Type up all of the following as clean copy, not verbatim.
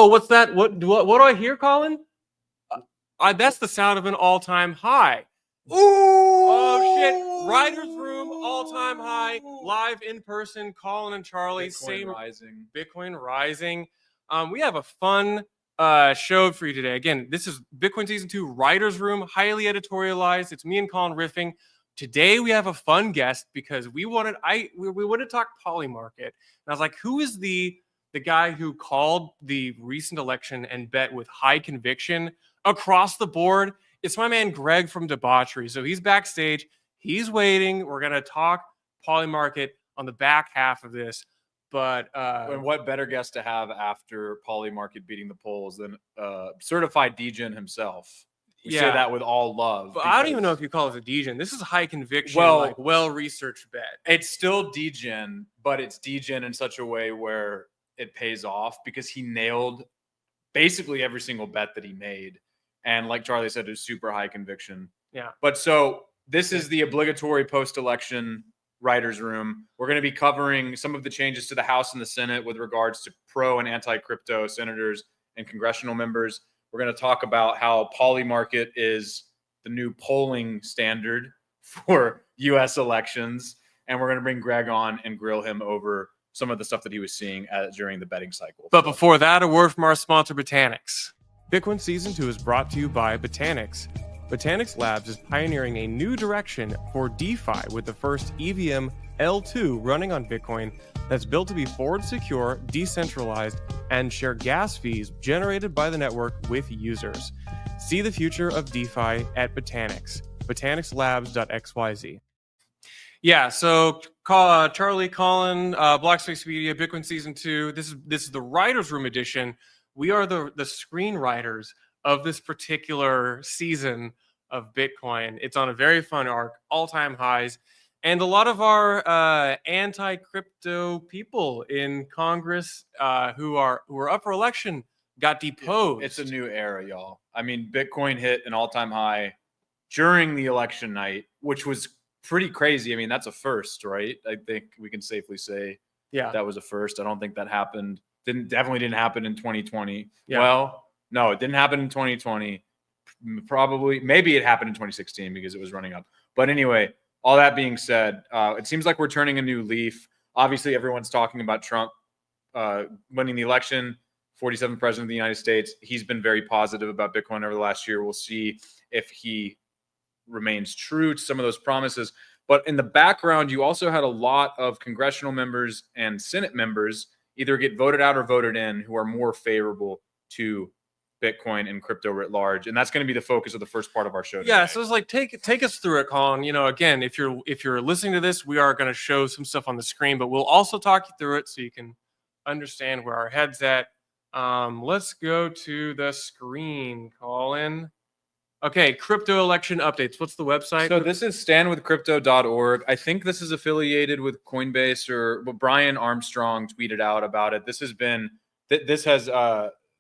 Oh, what's that? What do I hear, Colin? That's the sound of an all-time high. Ooh! Oh shit! Writers Room, all-time high, live in person. Colin and Charlie, Bitcoin rising. We have a fun show for you today. Again, this is Bitcoin Season 2 Writers Room, highly editorialized. It's me and Colin riffing. Today we have a fun guest because we wanted to talk Polymarket. And I was like, who is the guy who called the recent election and bet with high conviction across the board? It's my man Greg from Debauchery. So he's backstage. He's waiting. We're going to talk Polymarket on the back half of this. But and what better guest to have after Polymarket beating the polls than certified degen himself? We say that with all love. But I don't even know if you call it a degen. This is high conviction, well-researched bet. It's still degen, but it's degen in such a way where it pays off because he nailed basically every single bet that he made. And like Charlie said, it was super high conviction. Yeah. But so this is the obligatory post-election writers room. We're going to be covering some of the changes to the House and the Senate with regards to pro and anti-crypto senators and congressional members. We're going to talk about how Polymarket is the new polling standard for U.S. elections. And we're going to bring Greg on and grill him over some of the stuff that he was seeing during the betting cycle. But before that, a word from our sponsor, Botanics. Bitcoin Season 2 is brought to you by Botanics. Botanics Labs is pioneering a new direction for DeFi with the first EVM L2 running on Bitcoin that's built to be forward secure, decentralized, and share gas fees generated by the network with users. See the future of DeFi at Botanics, botanicslabs.xyz. Yeah, so Charlie, Colin, Blockspace Media, Bitcoin Season 2. This is the Writers Room edition. We are the screenwriters of this particular season of Bitcoin. It's on a very fun arc, all-time highs. And a lot of our anti-crypto people in Congress who are up for election got deposed. It's a new era, y'all. I mean, Bitcoin hit an all-time high during the election night, which was pretty crazy. I mean, that's a first, right? I think we can safely say that was a first. I don't think that happened. Definitely didn't happen in 2020. Yeah. Well, no, it didn't happen in 2020. Maybe it happened in 2016 because it was running up. But anyway, all that being said, it seems like we're turning a new leaf. Obviously, everyone's talking about Trump winning the election, 47th president of the United States. He's been very positive about Bitcoin over the last year. We'll see if he remains true to some of those promises. But in the background, you also had a lot of congressional members and Senate members either get voted out or voted in who are more favorable to Bitcoin and crypto writ large, and that's going to be the focus of the first part of our show today. Yeah, so it's like take us through it, Colin. You know, again, if you're listening to this, we are going to show some stuff on the screen, but we'll also talk you through it so you can understand where our head's at. Let's go to the screen, Colin. Okay, crypto election updates. What's the website? So this is standwithcrypto.org. I think this is affiliated with Coinbase, or Brian Armstrong tweeted out about it.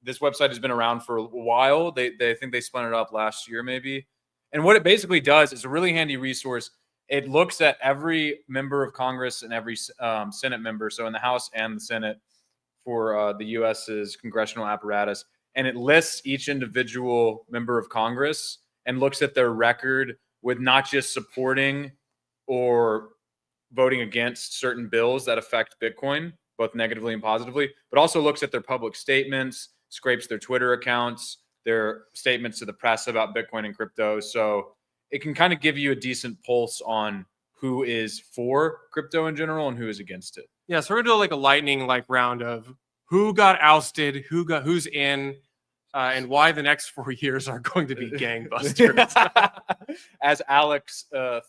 This website has been around for a while. They think they spun it up last year maybe. And what it basically does is a really handy resource. It looks at every member of Congress and every Senate member, so in the House and the Senate for the U.S.'s congressional apparatus, and it lists each individual member of Congress and looks at their record with not just supporting or voting against certain bills that affect Bitcoin, both negatively and positively, but also looks at their public statements, scrapes their Twitter accounts, their statements to the press about Bitcoin and crypto. So it can kind of give you a decent pulse on who is for crypto in general and who is against it. Yeah, so we're gonna do like a lightning round of who got ousted, who's in, and why the next 4 years are going to be gangbusters. As Alex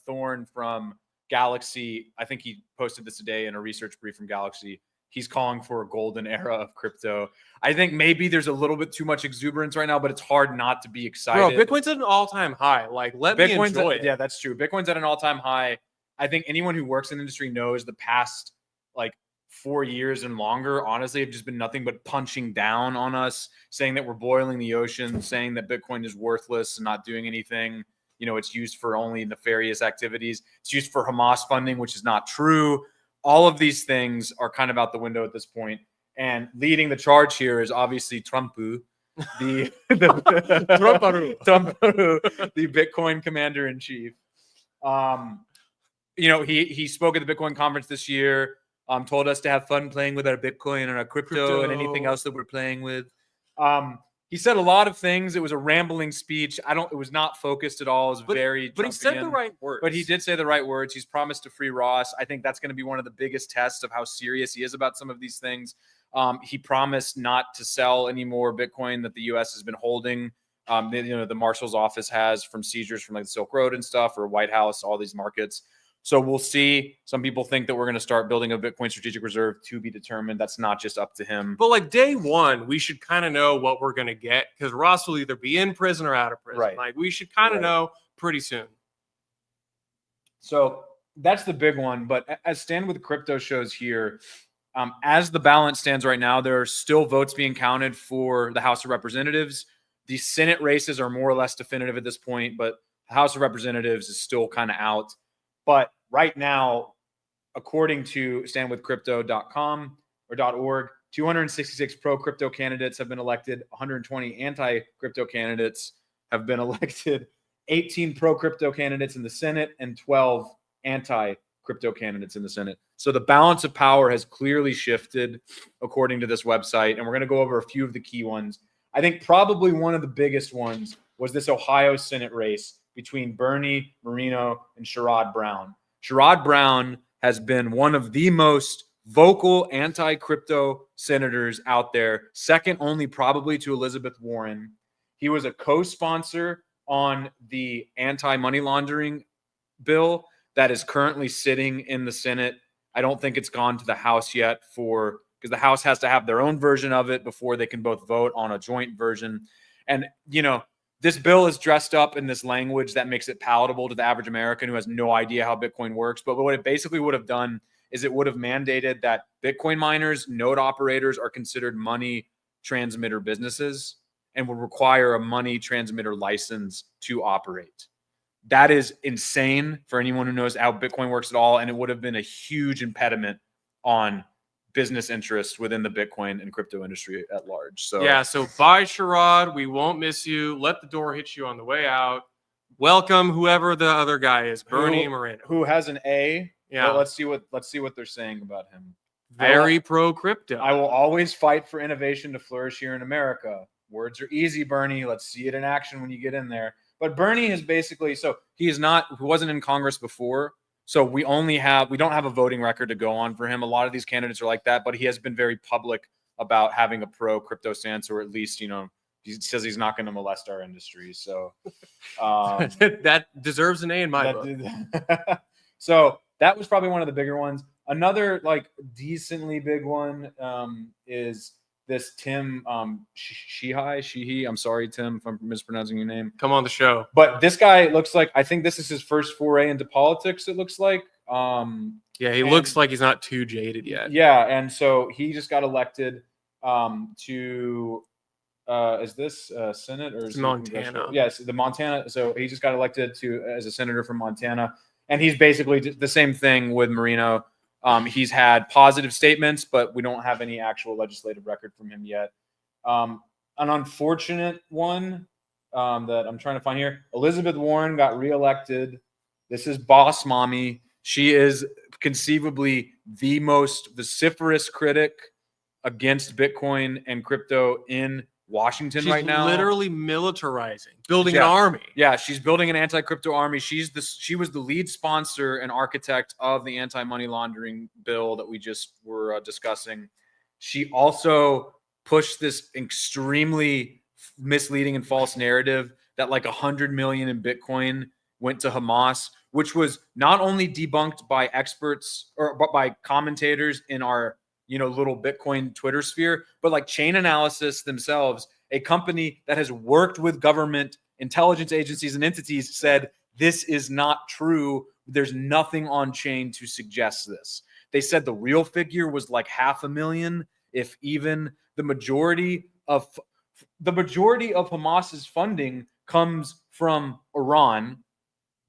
Thorne from Galaxy, I think he posted this today in a research brief from Galaxy. He's calling for a golden era of crypto. I think maybe there's a little bit too much exuberance right now, but it's hard not to be excited. Bro, Bitcoin's at an all-time high. Let me enjoy it. Yeah, that's true. Bitcoin's at an all-time high. I think anyone who works in the industry knows the past 4 years and longer, honestly, have just been nothing but punching down on us, saying that we're boiling the ocean, saying that Bitcoin is worthless and not doing anything. You know, it's used for only nefarious activities. It's used for Hamas funding, which is not true. All of these things are kind of out the window at this point. And leading the charge here is obviously Trumpu, the Bitcoin commander in chief. He spoke at the Bitcoin conference this year. Told us to have fun playing with our Bitcoin and our crypto and anything else that we're playing with. He said a lot of things. It was a rambling speech. It was not focused at all. It was but he said the right words. But he did say the right words. He's promised to free Ross. I think that's going to be one of the biggest tests of how serious he is about some of these things. He promised not to sell any more Bitcoin that the U.S. has been holding. The marshal's office has from seizures from like the Silk Road and stuff, or White House, all these markets. So we'll see. Some people think that we're going to start building a Bitcoin strategic reserve, to be determined. That's not just up to him. But like day one, we should kind of know what we're going to get, because Ross will either be in prison or out of prison. Right. Like we should kind of know pretty soon. So that's the big one. But as Stand With Crypto shows here, as the balance stands right now, there are still votes being counted for the House of Representatives. The Senate races are more or less definitive at this point, but the House of Representatives is still kind of out. But right now, according to standwithcrypto.com or .org, 266 pro-crypto candidates have been elected, 120 anti-crypto candidates have been elected, 18 pro-crypto candidates in the Senate, and 12 anti-crypto candidates in the Senate. So the balance of power has clearly shifted, according to this website, and we're going to go over a few of the key ones. I think probably one of the biggest ones was this Ohio Senate race between Bernie Moreno and Sherrod Brown. Sherrod Brown has been one of the most vocal anti-crypto senators out there, second only probably to Elizabeth Warren. He was a co-sponsor on the anti-money laundering bill that is currently sitting in the Senate. I don't think it's gone to the House yet because the House has to have their own version of it before they can both vote on a joint version. And, this bill is dressed up in this language that makes it palatable to the average American who has no idea how Bitcoin works. But what it basically would have done is it would have mandated that Bitcoin miners, node operators are considered money transmitter businesses and would require a money transmitter license to operate. That is insane for anyone who knows how Bitcoin works at all. And it would have been a huge impediment on business interests within the Bitcoin and crypto industry at large. So bye, Sherrod. We won't miss you. Let the door hit you on the way out. Welcome, whoever the other guy is, Bernie Moreno, who has an A. Yeah. Well, let's see what they're saying about him. Very pro crypto. I will always fight for innovation to flourish here in America. Words are easy, Bernie. Let's see it in action when you get in there. But Bernie has basically, he wasn't in Congress before. So we don't have a voting record to go on for him. A lot of these candidates are like that, but he has been very public about having a pro crypto stance, or at least, he says he's not going to molest our industry. So that deserves an A in my book. So that was probably one of the bigger ones. Another decently big one is this Tim Sheehy. I'm sorry, Tim, if I'm mispronouncing your name. Come on the show. But this guy looks like, I think this is his first foray into politics, it looks like. He looks like he's not too jaded yet. Yeah, and so he just got elected to is this Senate or is it Montana? Yes, the Montana. So he just got elected as a senator from Montana. And he's basically the same thing with Moreno. He's had positive statements, but we don't have any actual legislative record from him yet. An unfortunate one that I'm trying to find here. Elizabeth Warren got reelected. This is Boss Mommy. She is conceivably the most vociferous critic against Bitcoin and crypto in Washington right now. She's literally militarizing, building an army. Yeah, she's building an anti-crypto army. She was the lead sponsor and architect of the anti-money laundering bill that we just were discussing. She also pushed this extremely misleading and false narrative that like 100 million in Bitcoin went to Hamas, which was not only debunked by experts but by commentators in our little Bitcoin Twitter sphere, but like Chain Analysis themselves, a company that has worked with government intelligence agencies and entities, said this is not true. There's nothing on chain to suggest this. They said the real figure was like 500,000, if even. The majority of Hamas's funding comes from Iran,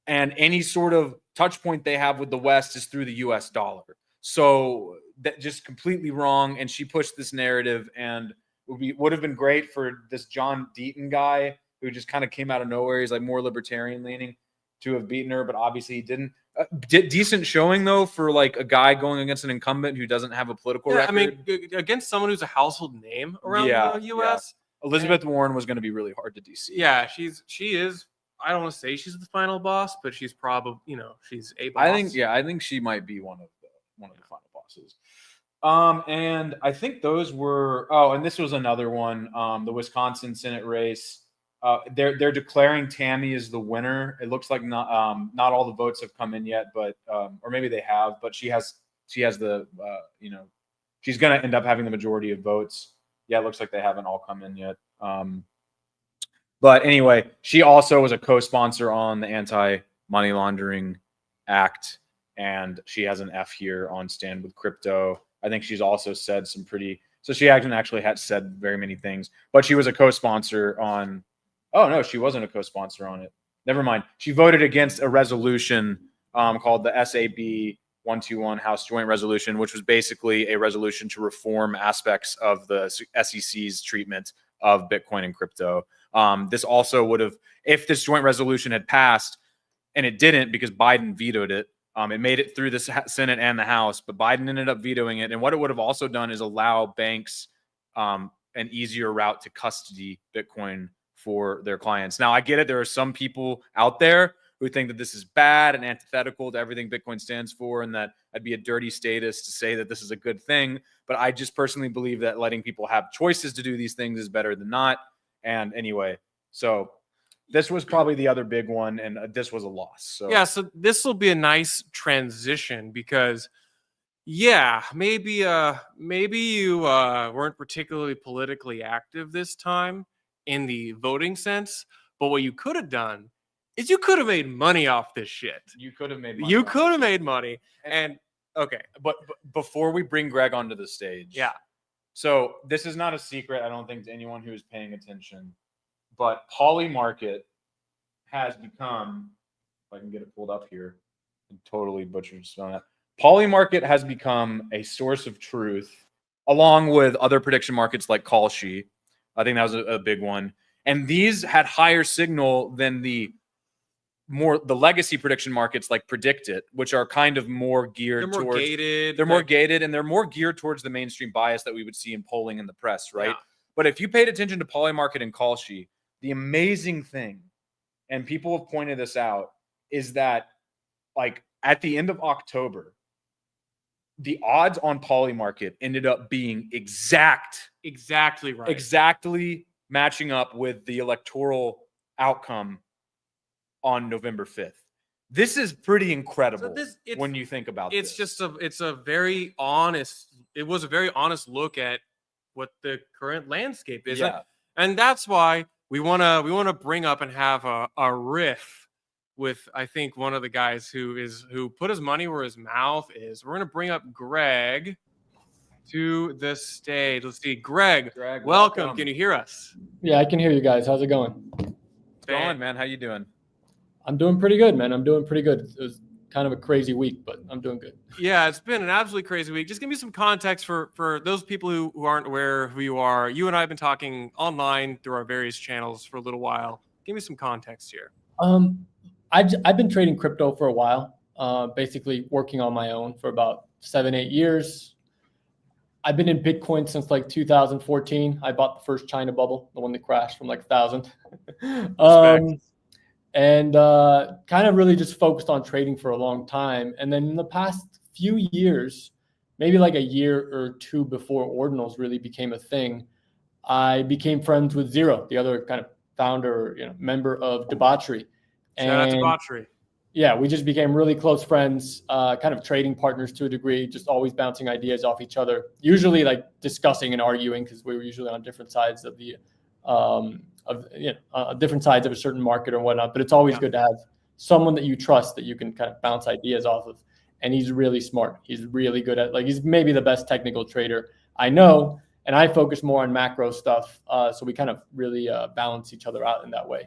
and any sort of touch point they have with the West is through the US dollar. So that just completely wrong. And she pushed this narrative, and would have been great for this John Deaton guy who just kind of came out of nowhere. He's like more libertarian leaning, to have beaten her, but obviously he didn't. Decent showing though for like a guy going against an incumbent who doesn't have a political record. I mean, against someone who's a household name around the U.S. Yeah. Elizabeth Warren was going to be really hard to DC. Yeah, she is. I don't want to say she's the final boss, but she's probably, she's a boss. I think she might be one of the final bosses. And I think those were. Oh, and this was another one. The Wisconsin Senate race. They're declaring Tammy as the winner. It looks like not all the votes have come in yet, but or maybe they have. But she has the she's going to end up having the majority of votes. Yeah, it looks like they haven't all come in yet. But anyway, she also was a co-sponsor on the Anti-Money Laundering Act, and she has an F here on Stand with Crypto. I think she's also said some pretty. So she actually had said very many things, but she was a co-sponsor on. Oh, no, she wasn't a co-sponsor on it. Never mind. She voted against a resolution called the SAB 121 House Joint Resolution, which was basically a resolution to reform aspects of the SEC's treatment of Bitcoin and crypto. This also would have, if this joint resolution had passed, and it didn't because Biden vetoed it, it made it through the Senate and the House, but Biden ended up vetoing it. And what it would have also done is allow banks an easier route to custody Bitcoin for their clients. Now, I get it. There are some people out there who think that this is bad and antithetical to everything Bitcoin stands for, and that it'd be a dirty status to say that this is a good thing. But I just personally believe that letting people have choices to do these things is better than not. And anyway, so this was probably the other big one, and this was a loss. So yeah, so this will be a nice transition because, yeah, maybe you weren't particularly politically active this time in the voting sense, but what you could have done is you could have made money off this shit. You could have made money. You could have made money. And okay, but before we bring Greg onto the stage, yeah. So this is not a secret, I don't think, to anyone who is paying attention, but Polymarket has become, if I can get it pulled up here, I'm totally butchered spelling that. Polymarket has become a source of truth, along with other prediction markets like Kalshi. I think that was a big one. And these had higher signal than the legacy prediction markets like PredictIt, which are kind of more geared towards gated. They're more gated, and they're more geared towards the mainstream bias that we would see in polling in the press, right? Yeah. But if you paid attention to Polymarket and Kalshi, the amazing thing, and people have pointed this out, is that like at the end of October, the odds on Polymarket ended up being exactly right. Exactly matching up with the electoral outcome on November 5th. This is pretty incredible when you think about this. It was a very honest look at what the current landscape is. Yeah. And that's why we want to bring up and have a riff with, I think, one of the guys who put his money where his mouth is. We're going to bring up Greg to the stage. Let's see. Greg, welcome. Can you hear us? Yeah, I can hear you guys. How's it going? It's going, man. How you doing? I'm doing pretty good, man. I'm doing pretty good. It was kind of a crazy week, but I'm doing good. Yeah, it's been an absolutely crazy week. Just give me some context for those people who aren't aware of who you are. You and I have been talking online through our various channels for a little while. Give me some context here. I've been trading crypto for a while, basically working on my own for about 7-8 years. I've been in Bitcoin since like 2014. I bought the first China bubble, the one that crashed from like 1,000. And kind of really just focused on trading for a long time. And then in the past few years, maybe like a year or two before ordinals really became a thing, I became friends with Zero, the other kind of founder, member of Debauchery. Shout out to Debauchery. Yeah, we just became really close friends, kind of trading partners to a degree, just always bouncing ideas off each other, usually like discussing and arguing because we were usually on different sides of the different sides of a certain market or whatnot. But it's always good to have someone that you trust that you can kind of bounce ideas off of. And he's really smart. He's really good at, he's maybe the best technical trader I know. And I focus more on macro stuff. So we kind of really balance each other out in that way.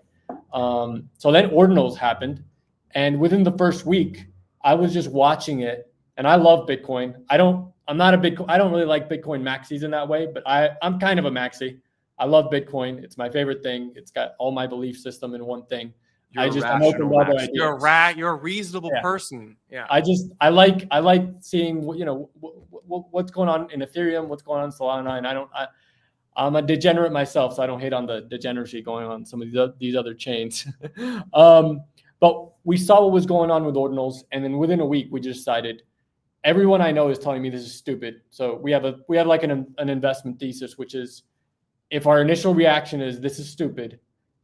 So then ordinals happened. And within the first week, I was just watching it And I love Bitcoin. I don't really like Bitcoin maxis in that way, but I'm kind of a maxi. I love Bitcoin. It's my favorite thing. It's got all my belief system in one thing. I'm open to other ideas. You're a reasonable person. Yeah. I like seeing what's going on in Ethereum, what's going on in Solana, and I'm a degenerate myself, so I don't hate on the degeneracy going on some of these other chains. But we saw what was going on with ordinals, and then within a week we just decided. Everyone I know is telling me this is stupid. So we have like an investment thesis, which is if our initial reaction is this is stupid,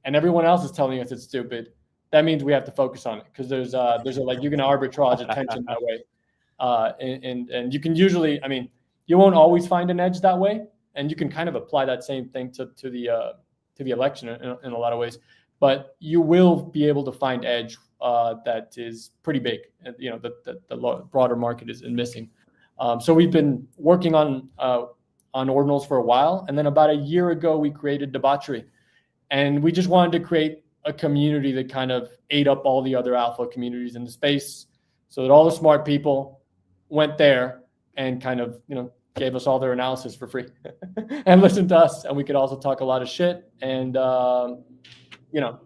and everyone else is telling us it's stupid, that means we have to focus on it because there's a like you can arbitrage attention that way, and you can usually, I mean, you won't always find an edge that way, and you can kind of apply that same thing to the election in a lot of ways, but you will be able to find edge that is pretty big. The broader market is missing. So we've been working on ordinals for a while, and then about a year ago we created Debauchery, and we just wanted to create a community that kind of ate up all the other alpha communities in the space, so that all the smart people went there and kind of gave us all their analysis for free and listened to us, and we could also talk a lot of shit and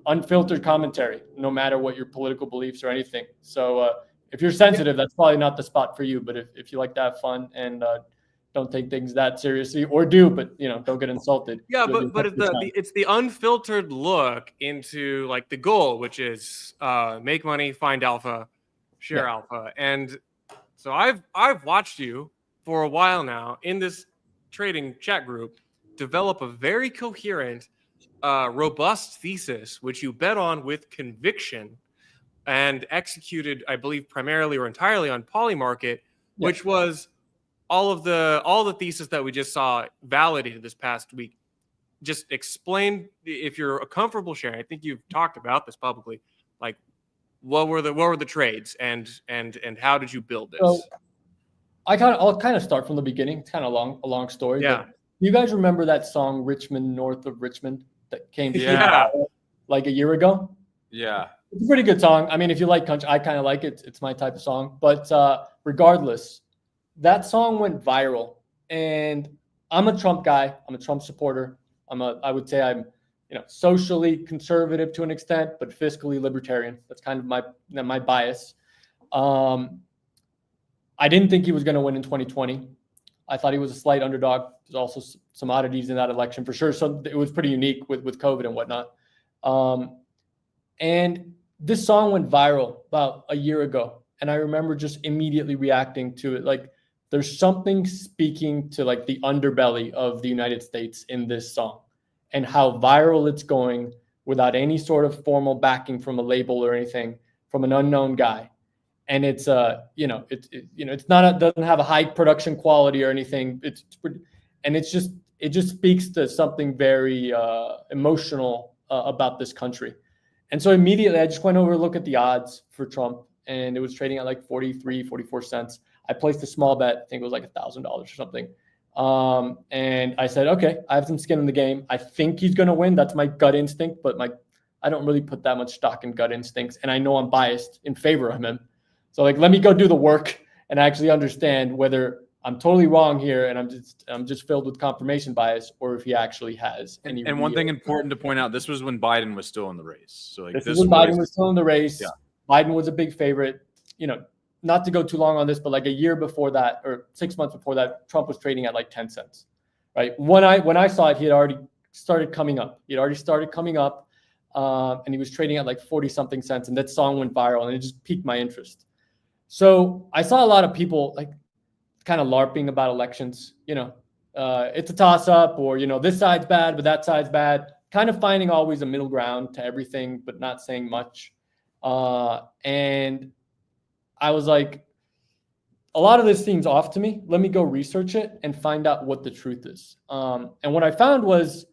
unfiltered commentary, no matter what your political beliefs or anything. So if you're sensitive, that's probably not the spot for you. But if you like to have fun and don't take things that seriously, or do, but don't get insulted. Yeah, but it's the unfiltered look into like the goal, which is make money, find alpha, share alpha. And so I've watched you for a while now in this trading chat group develop a very coherent, robust thesis, which you bet on with conviction and executed, I believe, primarily or entirely on Polymarket, which was all the thesis that we just saw validated this past week. Just explain, if you're comfortable sharing. I think you've talked about this publicly. Like, what were the trades and how did you build this? So I'll kind of start from the beginning. It's kind of a long story. Yeah. You guys remember that song "Richmond North of Richmond" that came like a year ago? Yeah. It's a pretty good song. I mean, if you like country, I kind of like it. It's my type of song. But regardless, that song went viral. And I'm a Trump guy. I'm a Trump supporter. I would say I'm socially conservative to an extent, but fiscally libertarian. That's kind of my bias. I didn't think he was going to win in 2020. I thought he was a slight underdog. There's also some oddities in that election for sure. So it was pretty unique with COVID and whatnot. And this song went viral about a year ago. And I remember just immediately reacting to it. Like, there's something speaking to like the underbelly of the United States in this song and how viral it's going without any sort of formal backing from a label or anything, from an unknown guy. And it's it's not doesn't have a high production quality or anything. It's pretty, and it just speaks to something very emotional about this country. And so immediately I just went over to look at the odds for Trump, and it was trading at like 43, 44 cents. I placed a small bet. I think it was like $1,000 or something. And I said, okay, I have some skin in the game. I think he's going to win. That's my gut instinct, but I don't really put that much stock in gut instincts. And I know I'm biased in favor of him. So like, let me go do the work and actually understand whether I'm totally wrong here and I'm just filled with confirmation bias, or if he actually has any. And one thing important to point out: this was when Biden was still in the race. So like this is when Biden was still in the race. Yeah. Biden was a big favorite. Not to go too long on this, but like a year before that, or 6 months before that, Trump was trading at like 10 cents. Right? When I saw it, he had already started coming up. And he was trading at like 40 something cents, and that song went viral, and it just piqued my interest. So I saw a lot of people like kind of LARPing about elections. It's a toss up, or this side's bad, but that side's bad. Kind of finding always a middle ground to everything, but not saying much. And I was like, a lot of this seems off to me. Let me go research it and find out what the truth is. And what I found was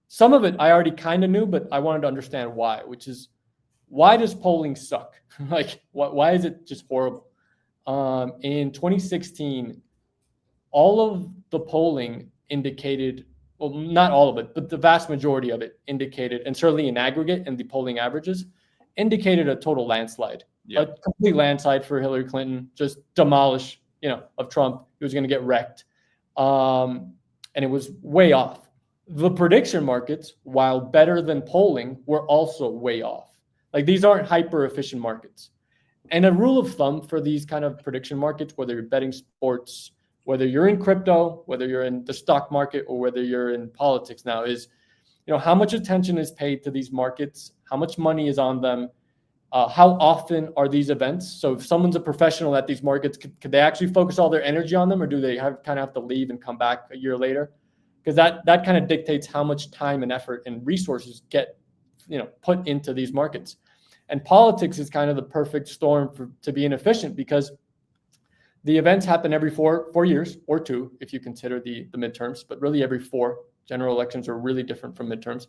some of it I already kind of knew, but I wanted to understand why, which is, why does polling suck? Like, why is it just horrible? In 2016, all of the polling indicated, well, not all of it, but the vast majority of it indicated, and certainly in aggregate and the polling averages, indicated a total landslide a complete landslide for Hillary Clinton, just demolish, of Trump. He was going to get wrecked. And it was way off. The prediction markets, while better than polling, were also way off. Like, these aren't hyper efficient markets. And a rule of thumb for these kind of prediction markets, whether you're betting sports, whether you're in crypto, whether you're in the stock market, or whether you're in politics now, is, how much attention is paid to these markets, how much money is on them, how often are these events. So if someone's a professional at these markets, could they actually focus all their energy on them, or do they kind of have to leave and come back a year later? Because that kind of dictates how much time and effort and resources get put into these markets. And politics is kind of the perfect storm to be inefficient, because the events happen every four years, or 2 if you consider the midterms, but really every 4. General elections are really different from midterms.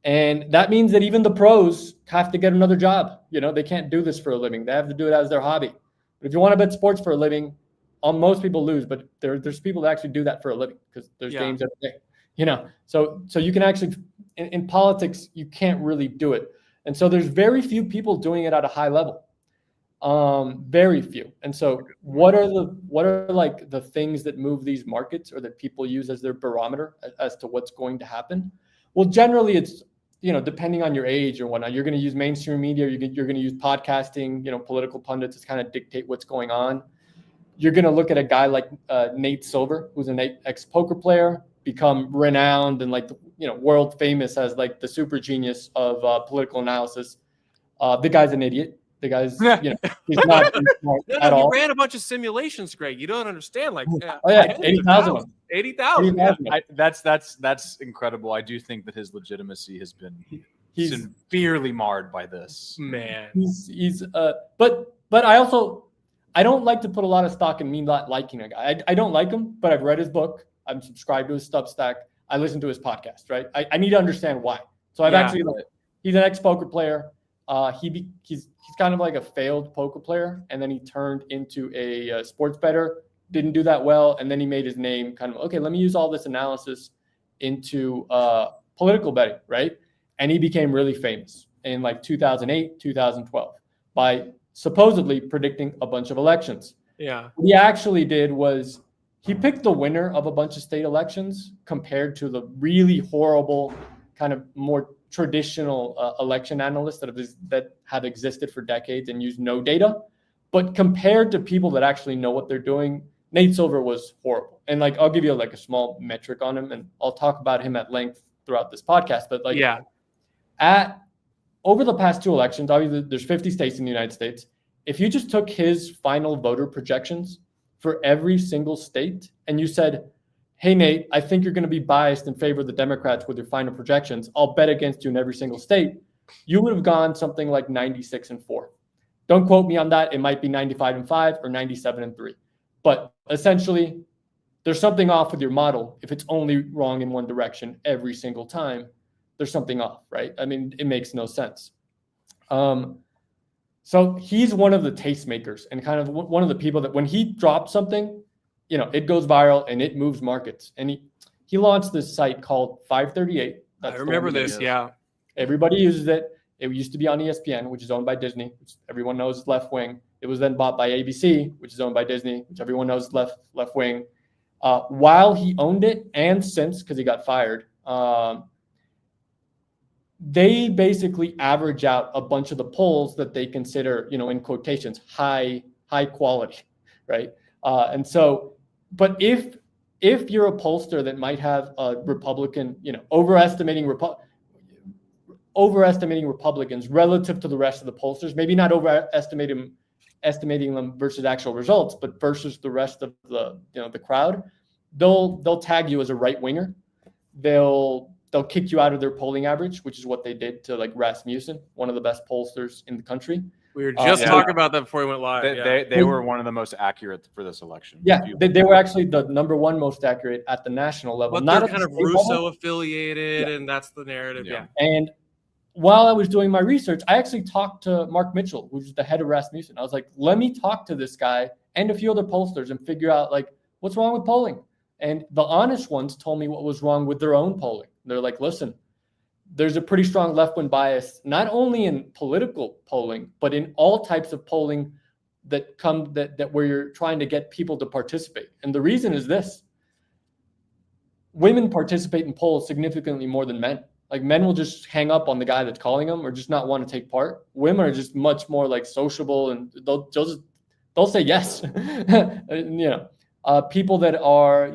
And that means that even the pros have to get another job. They can't do this for a living. They have to do it as their hobby. But if you want to bet sports for a living, most people lose, but there's people that actually do that for a living, because there's games every day. So you can actually, in politics, you can't really do it. And so there's very few people doing it at a high level. Very few. And so what are like the things that move these markets, or that people use as their barometer as to what's going to happen? Well, generally it's, depending on your age or whatnot, you're going to use mainstream media, you're going to use podcasting, political pundits to kind of dictate what's going on. You're going to look at a guy like Nate Silver, who's an ex-poker player, become renowned and world famous as like the super genius of political analysis. The guy's an idiot. The guy's, he's not smart at all. He ran a bunch of simulations, Greg. You don't understand. Like, 80,000. 80,000. That's incredible. I do think that his legitimacy has been severely marred by this. Man, but I don't like to put a lot of stock in me not liking a guy. I don't like him, but I've read his book. I'm subscribed to his Substack. I listen to his podcast, right? I need to understand why. So he's an ex-poker player. He's kind of like a failed poker player, and then he turned into a sports bettor, didn't do that well, and then he made his name kind of, okay, let me use all this analysis into political betting, right? And he became really famous in like 2008, 2012 by supposedly predicting a bunch of elections. Yeah. What he actually did was he picked the winner of a bunch of state elections compared to the really horrible kind of more traditional election analysts that have existed for decades and use no data. But compared to people that actually know what they're doing, Nate Silver was horrible. And I'll give you a small metric on him, and I'll talk about him at length throughout this podcast. But over the past 2 elections, obviously there's 50 states in the United States. If you just took his final voter projections for every single state and you said, hey, Nate, I think you're going to be biased in favor of the Democrats with your final projections, I'll bet against you in every single state, you would have gone something like 96-4. Don't quote me on that. It might be 95-5 or 97-3. But essentially, there's something off with your model. If it's only wrong in one direction every single time, there's something off, right? I mean, it makes no sense. So he's one of the tastemakers and kind of one of the people that when he drops something, it goes viral and it moves markets. And he launched this site called 538. I remember this, yeah. Everybody uses it. It used to be on ESPN, which is owned by Disney, which everyone knows is left wing. It was then bought by ABC, which is owned by Disney, which everyone knows is left wing. While he owned it, and since, because he got fired, they basically average out a bunch of the polls that they consider, in quotations, high quality, right? And so, but if you're a pollster that might have a Republican, overestimating Republicans relative to the rest of the pollsters, maybe not estimating them versus actual results, but versus the rest of the crowd, they'll tag you as a right winger. They'll kick you out of their polling average, which is what they did to Rasmussen, one of the best pollsters in the country. We were just talking about that before we went live. They were one of the most accurate for this election. Yeah, they were actually the number 1 most accurate at the national level. But not they're kind of Russo affiliated, and that's the narrative. Yeah. And while I was doing my research, I actually talked to Mark Mitchell, who's the head of Rasmussen. I was like, let me talk to this guy and a few other pollsters and figure out what's wrong with polling. And the honest ones told me what was wrong with their own polling. They're like, listen, there's a pretty strong left-wing bias, not only in political polling, but in all types of polling that where you're trying to get people to participate. And the reason is this: women participate in polls significantly more than men. Like, men will just hang up on the guy that's calling them or just not want to take part. Women are just much more like sociable, and they'll say yes. People that are,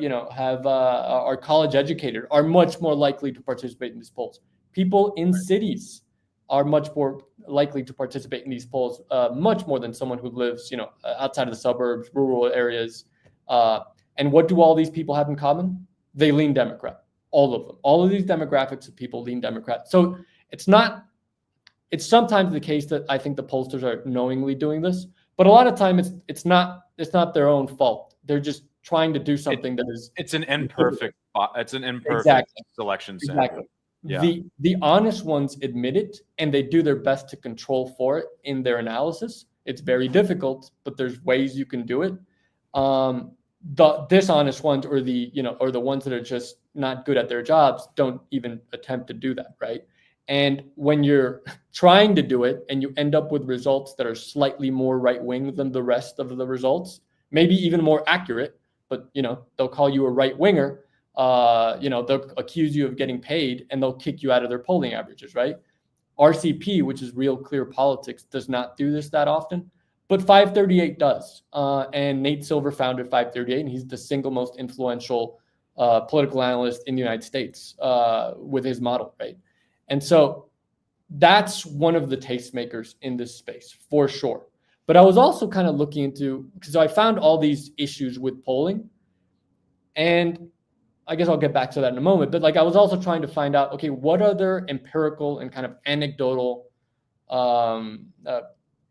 are college educated are much more likely to participate in these polls. People in cities are much more likely to participate in these polls, much more than someone who lives, outside of the suburbs, rural areas. And what do all these people have in common? They lean Democrat. All of them. All of these demographics of people lean Democrat. So it's sometimes the case that I think the pollsters are knowingly doing this, but a lot of time it's not their own fault. They're just trying to do something it's an imperfect selection set. Exactly. Yeah. The honest ones admit it, and they do their best to control for it in their analysis. It's very difficult, but there's ways you can do it. The dishonest ones, or the ones that are just not good at their jobs, don't even attempt to do that, right? And when you're trying to do it and you end up with results that are slightly more right-wing than the rest of the results, maybe even more accurate, but they'll call you a right-winger, they'll accuse you of getting paid, and they'll kick you out of their polling averages, right? RCP, which is Real Clear Politics, does not do this that often, but 538 does. And Nate Silver founded 538, and he's the single most influential political analyst in the United States with his model, right? And so that's one of the tastemakers in this space, for sure. But I was also kind of looking into, because I found all these issues with polling, and I guess I'll get back to that in a moment, but I was also trying to find out, okay, what other empirical and kind of anecdotal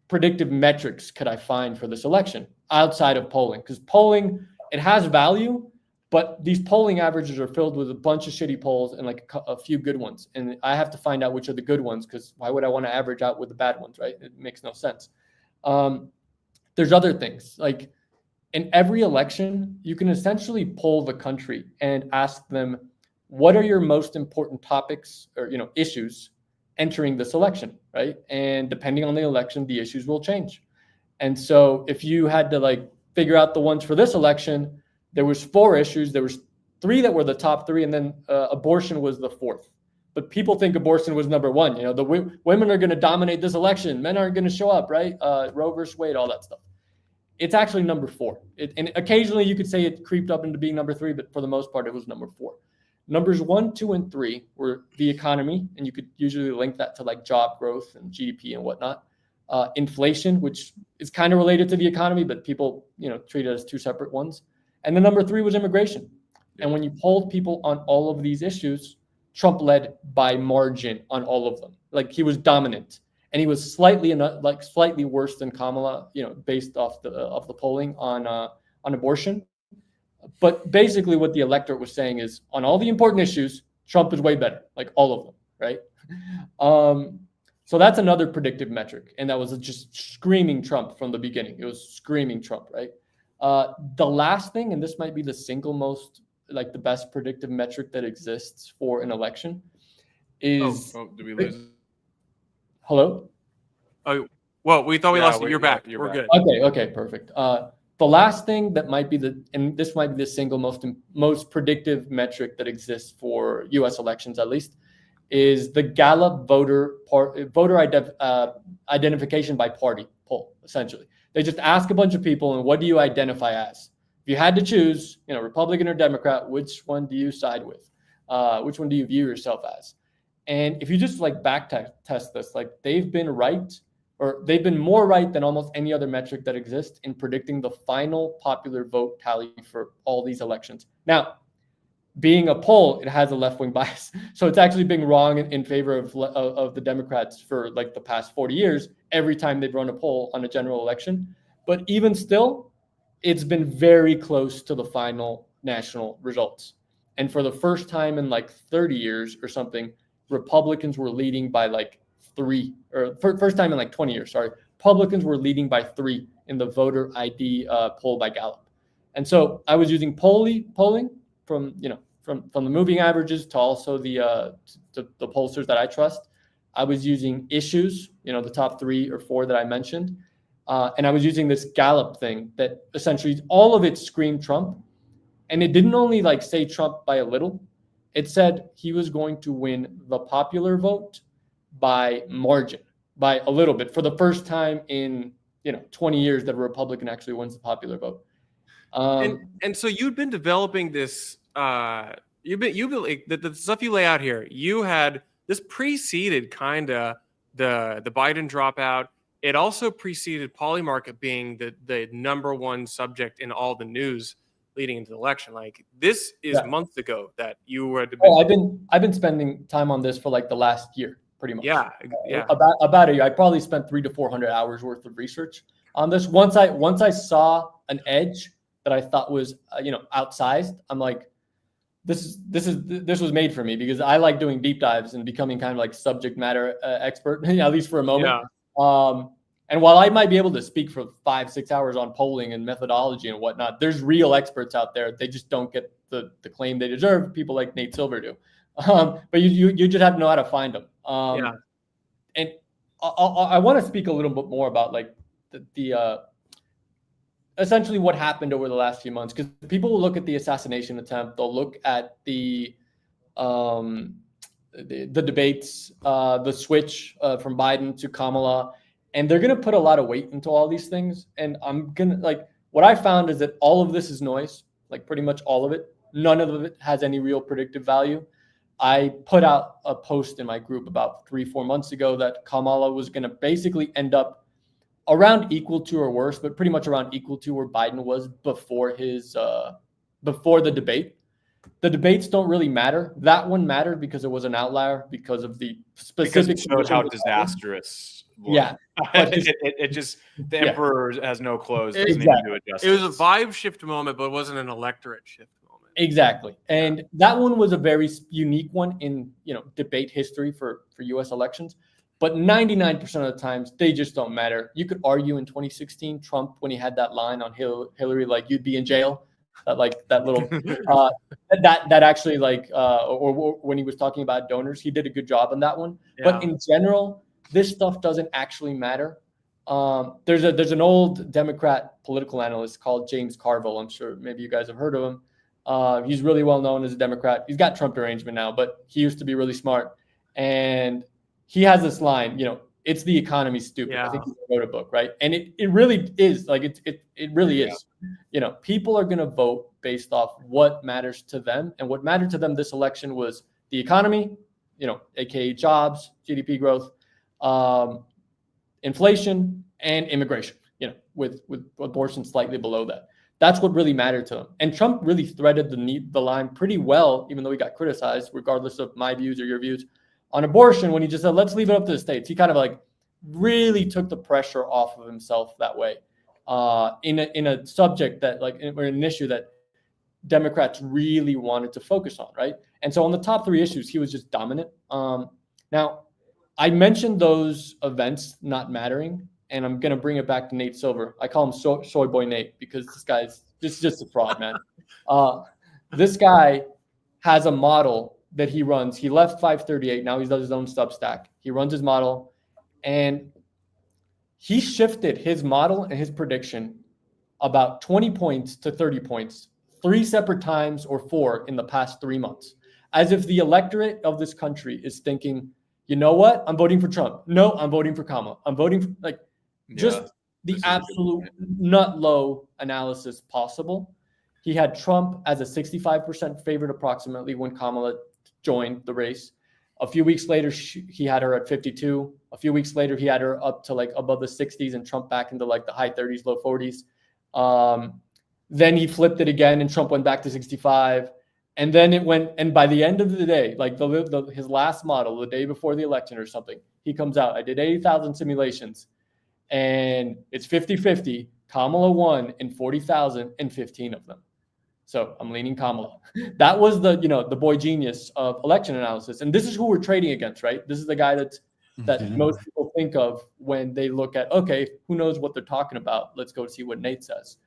predictive metrics could I find for this election outside of polling? Because polling, it has value, but these polling averages are filled with a bunch of shitty polls and a few good ones. And I have to find out which are the good ones, because why would I want to average out with the bad ones, right? It makes no sense. There's other things. Like, in every election, you can essentially poll the country and ask them, what are your most important topics or issues entering this election, right? And depending on the election, the issues will change. And so if you had to figure out the ones for this election, there was 4 issues. There was 3 that were the top 3, and then abortion was the 4th. But people think abortion was number 1. The women are going to dominate this election. Men aren't going to show up, right? Roe versus Wade, all that stuff. It's actually number 4. And occasionally you could say it creeped up into being number 3, but for the most part, it was number 4. Numbers 1, 2, and 3 were the economy, and you could usually link that to job growth and GDP and whatnot. Inflation, which is kind of related to the economy, but people treat it as 2 separate ones. And then number 3 was immigration. And when you polled people on all of these issues, Trump led by margin on all of them. He was dominant, and he was slightly worse than Kamala, based off the polling on abortion. But basically what the electorate was saying is, on all the important issues, Trump is way better, all of them, right? So that's another predictive metric. And that was just screaming Trump from the beginning. It was screaming Trump, right? The last thing, and this might be the single most, the best predictive metric that exists for an election is... Oh, did we lose? Hello? Oh, well, we thought we lost you. You're back. You're We're back. good. Okay, perfect. The last thing that might be and this might be the single most predictive metric that exists for U.S. elections, at least, is the Gallup voter identification by party poll. Essentially, they just ask a bunch of people, and what do you identify as? If you had to choose, Republican or Democrat, which one do you side with? Which one do you view yourself as? And if you just back test this, they've been right, or they've been more right than almost any other metric that exists in predicting the final popular vote tally for all these elections. Now, being a poll, it has a left-wing bias. So it's actually been wrong in favor of the Democrats for the past 40 years, every time they've run a poll on a general election. But even still, it's been very close to the final national results. And for the first time in 30 years or something, Republicans were leading by 3, or first time in 20 years, sorry. Republicans were leading by 3 in the voter ID poll by Gallup. And so I was using polling from, from the moving averages to also the pollsters that I trust. I was using issues, the top 3 or 4 that I mentioned. And I was using this Gallup thing that essentially all of it screamed Trump. And it didn't only like say Trump by a little. It said he was going to win the popular vote by margin, by a little bit, for the first time in 20 years that a Republican actually wins the popular vote. And so you'd been developing this. You've been like, the stuff you lay out here. You had this preceded kind of the Biden dropout. It also preceded Polymarket being the number one subject in all the news leading into the election. Like this is months ago that you were. I've been spending time on this for like the last year, pretty much. Yeah. About a year. I probably spent 300 to 400 hours worth of research on this. Once I saw an edge that I thought was outsized, I'm like, this was made for me, because I like doing deep dives and becoming kind of like subject matter expert, at least for a moment. Yeah. And while I might be able to speak for 5-6 hours on polling and methodology and whatnot, there's real experts out there. They just don't get the claim they deserve. People like Nate Silver do. But you just have to know how to find them. And I want to speak a little bit more about like the essentially what happened over the last few months, because people will look at the assassination attempt. They'll look at the debates, the switch from Biden to Kamala, and they're going to put a lot of weight into all these things. And I'm going to what I found is that all of this is noise, like pretty much all of it. None of it has any real predictive value. I put out a post in my group about 3-4 months ago that Kamala was going to basically end up around equal to or worse, but pretty much around equal to where Biden was before before the debate. The debates don't really matter. That one mattered because it was an outlier because of the specific. Because it showed how disastrous. Yeah, it just the emperor has no clothes. Exactly. It was a vibe shift moment, but it wasn't an electorate shift moment. Exactly, and that one was a very unique one in debate history for U.S. elections. But 99% of the times, they just don't matter. You could argue in 2016, Trump, when he had that line on Hillary, like, you'd be in jail, that little, that actually, or when he was talking about donors, he did a good job on that one. Yeah. But in general, this stuff doesn't actually matter. There's an old Democrat political analyst called James Carville. I'm sure maybe you guys have heard of him. He's really well known as a Democrat. He's got Trump derangement now, but he used to be really smart. And he has this line, it's the economy, stupid. Yeah. I think he wrote a book, right? And it really is, like, it really is. People are going to vote based off what matters to them. And what mattered to them this election was the economy, aka jobs, GDP growth, inflation, and immigration, with abortion slightly below that. That's what really mattered to them. And Trump really threaded the line pretty well, even though he got criticized, regardless of my views or your views, on abortion, when he just said, let's leave it up to the states. He kind of really took the pressure off of himself that way, in a subject that or an issue that Democrats really wanted to focus on, right? And so on the top 3 issues, he was just dominant. Now, I mentioned those events not mattering, and I'm going to bring it back to Nate Silver. I call him Soy Boy Nate because this is just a fraud, man. This guy has a model that he runs. He left 538. Now he does his own Substack. He runs his model, and he shifted his model and his prediction about 20 points to 30 points, 3 separate times or 4 in the past 3 months, as if the electorate of this country is thinking, you know what? I'm voting for Trump. No, I'm voting for Kamala. I'm voting for the absolute nut low analysis possible. He had Trump as a 65% favorite approximately when Kamala joined the race. A few weeks later, he had her at 52. A few weeks later, he had her up to above the 60s and Trump back into the high 30s, low 40s. Then he flipped it again and Trump went back to 65. And then it went, and by the end of the day, his last model, the day before the election or something, he comes out, I did 80,000 simulations and it's 50-50. Kamala won in 40,000 and 15 of them. So I'm leaning Kamala. That was the boy genius of election analysis. And this is who we're trading against, right? This is the guy that most people think of when they look at, okay, who knows what they're talking about? Let's go see what Nate says.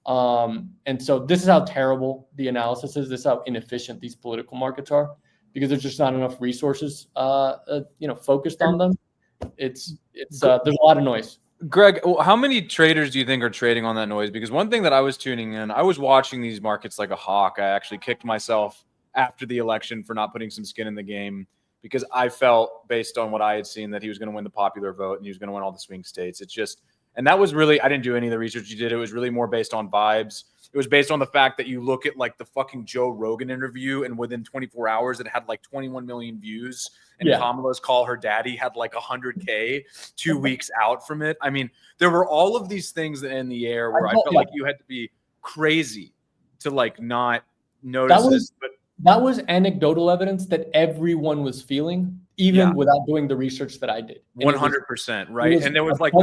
And so this is how terrible the analysis is. This is how inefficient these political markets are, because there's just not enough resources, focused on them. It's there's a lot of noise. Greg, how many traders do you think are trading on that noise? Because one thing that I was tuning in, I was watching these markets like a hawk. I actually kicked myself after the election for not putting some skin in the game, because I felt, based on what I had seen, that he was going to win the popular vote and he was going to win all the swing states. It's just, and that was really, I didn't do any of the research you did. It was really more based on vibes. It was based on the fact that you look at like the fucking Joe Rogan interview, and within 24 hours, it had like 21 million views. And Kamala's Call Her Daddy had like 100K 2 weeks out from it. I mean, there were all of these things in the air where I felt like you had to be crazy to like not notice this. But that was anecdotal evidence that everyone was feeling, even without doing the research that I did. 100%, right? And there was like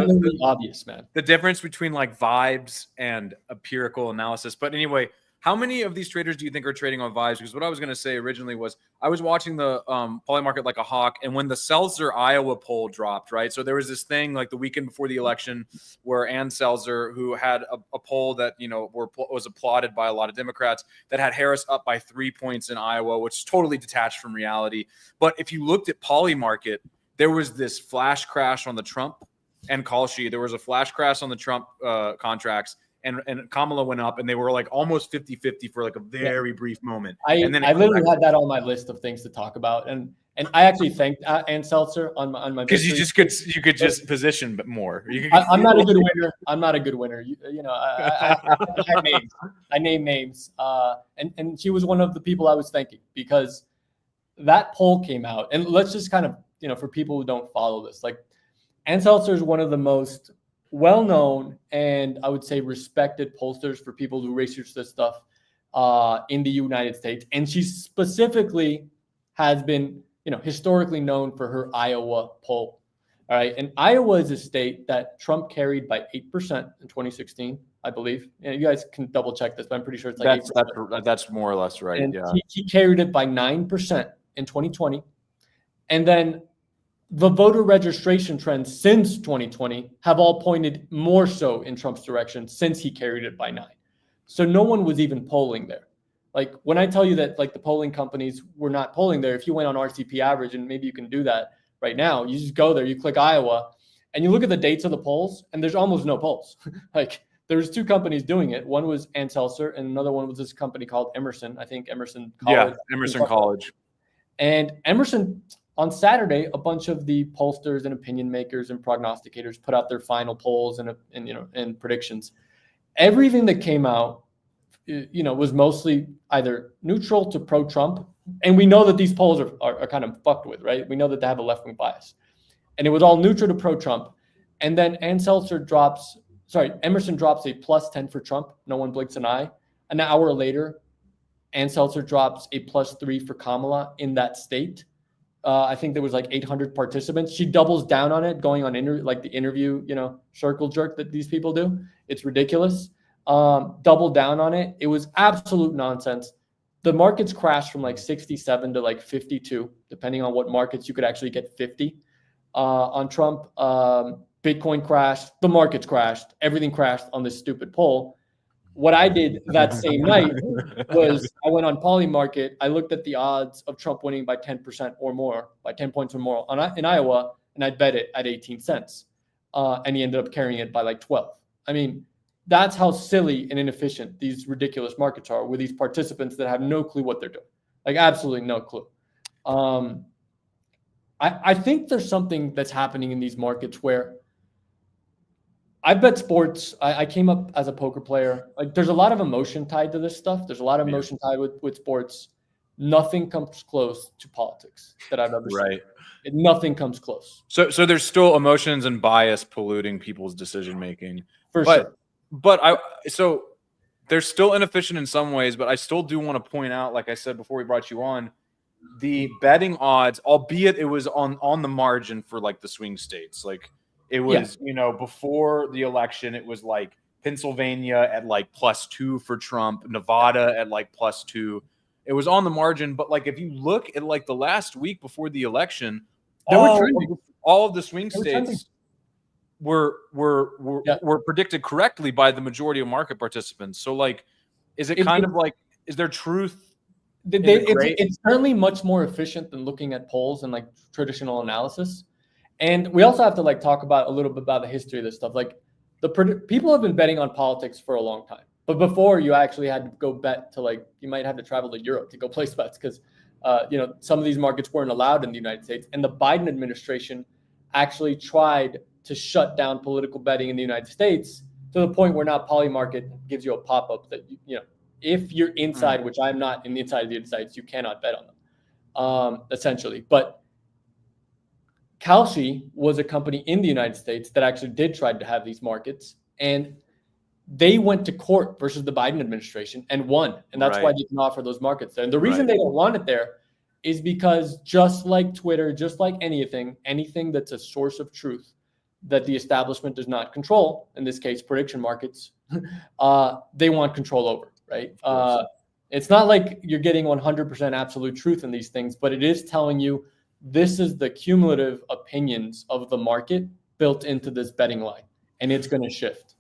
obvious, man. The difference between like vibes and empirical analysis. But anyway, how many of these traders do you think are trading on vibes? Because what I was going to say originally was I was watching the Polymarket like a hawk, and when the Seltzer Iowa poll dropped, right? So there was this thing like the weekend before the election where Ann Seltzer, who had a poll that, was applauded by a lot of Democrats, that had Harris up by 3 points in Iowa, which is totally detached from reality. But if you looked at Polymarket, there was this flash crash on the Trump and Kalshi. There was a flash crash on the Trump contracts. And Kamala went up, and they were like almost 50-50 for like a very brief moment. I literally had that on my list of things to talk about, and I actually thanked Ann Seltzer on my, because you could just position but more. I'm not a good winner. I'm not a good winner. I name names, and she was one of the people I was thanking, because that poll came out, and let's just kind of, for people who don't follow this, like Ann Seltzer is one of the most well-known and I would say respected pollsters for people who research this stuff in the United States. And she specifically has been, historically known for her Iowa poll. All right. And Iowa is a state that Trump carried by 8% in 2016, I believe. You guys can double check this, but I'm pretty sure it's like that's more or less right. And he carried it by 9% in 2020. And then the voter registration trends since 2020 have all pointed more so in Trump's direction since he carried it by 9. So no one was even polling there. Like when I tell you that like the polling companies were not polling there, if you went on RCP average, and maybe you can do that right now, you just go there, you click Iowa, and you look at the dates of the polls, and there's almost no polls. Like there's 2 companies doing it. One was Ann Seltzer, and another one was this company called Emerson. I think Emerson College. Yeah, Emerson College. And Emerson, on Saturday, a bunch of the pollsters and opinion makers and prognosticators put out their final polls and predictions. Everything that came out, was mostly either neutral to pro-Trump, and we know that these polls are kind of fucked with, right? We know that they have a left-wing bias, and it was all neutral to pro-Trump. And then Emerson drops a +10 for Trump. No one blinks an eye. An hour later, Ann Seltzer drops a +3 for Kamala in that state. I think there was like 800 participants. She doubles down on it, going on the interview, circle jerk that these people do. It's ridiculous. Double down on it. It was absolute nonsense. The markets crashed from like 67 to like 52, depending on what markets you could actually get 50 on Trump. Bitcoin crashed. The markets crashed. Everything crashed on this stupid poll. What I did that same night was I went on Polymarket. I looked at the odds of Trump winning by 10% or more, by 10 points or more in Iowa, and I bet it at 18 cents. And he ended up carrying it by like 12. I mean, that's how silly and inefficient these ridiculous markets are, with these participants that have no clue what they're doing. Like absolutely no clue. I think there's something that's happening in these markets where I bet sports. I came up as a poker player. Like there's a lot of emotion tied to this stuff. There's a lot of emotion tied with sports. Nothing comes close to politics that I've ever seen. Nothing comes close. So there's still emotions and bias polluting people's decision making. For sure. But so they're still inefficient in some ways, but I still do want to point out, like I said before we brought you on, the betting odds, albeit it was on the margin for like the swing states. Like it was, before the election, it was like Pennsylvania at like +2 for Trump, Nevada at like +2. It was on the margin, but like if you look at like the last week before the election, all of the swing states were predicted correctly by the majority of market participants. So like, is it kind of like, is there truth? It's certainly much more efficient than looking at polls and like traditional analysis. And we also have to like talk about a little bit about the history of this stuff. Like people have been betting on politics for a long time, but before you actually had to go bet to like, you might have to travel to Europe to go place bets because, some of these markets weren't allowed in the United States. And the Biden administration actually tried to shut down political betting in the United States to the point where now Polymarket gives you a pop-up that, if you're inside, which I'm not in the inside of the United States, you cannot bet on them, essentially. But Kalshi was a company in the United States that actually did try to have these markets, and they went to court versus the Biden administration and won. And that's why they can offer those markets there. And the reason they don't want it there is because just like Twitter, just like anything that's a source of truth that the establishment does not control, in this case, prediction markets, they want control over, right? It's not like you're getting 100% absolute truth in these things, but it is telling you this is the cumulative opinions of the market built into this betting line, and it's going to shift.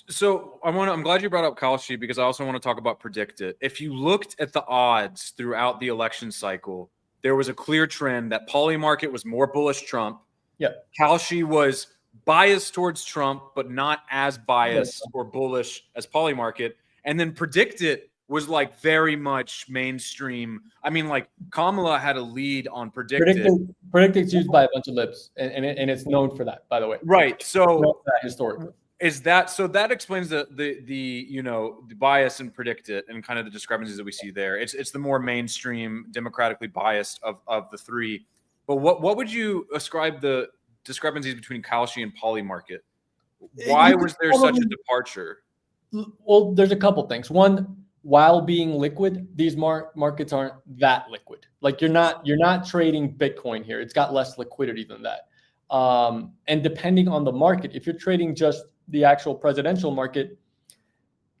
So I'm glad you brought up Kalshi because I also want to talk about Predict It. If you looked at the odds throughout the election cycle, there was a clear trend that Polymarket was more bullish Trump. Yeah. Kalshi was biased towards Trump, but not as biased or bullish as Polymarket. And then Predict It was like very much mainstream. I mean, like Kamala had a lead on Predict It. Predict It's used by a bunch of libs, and it's known for that, by the way. Right. So historically. Is that so? That explains the bias in Predict It and kind of the discrepancies that we see there. It's the more mainstream, democratically biased of the three. But what would you ascribe the discrepancies between Kalshi and Polymarket? Why was there such a departure? Well, there's a couple things. One, while being liquid, these markets aren't that liquid. Like you're not trading Bitcoin here. It's got less liquidity than that. And depending on the market, if you're trading just the actual presidential market,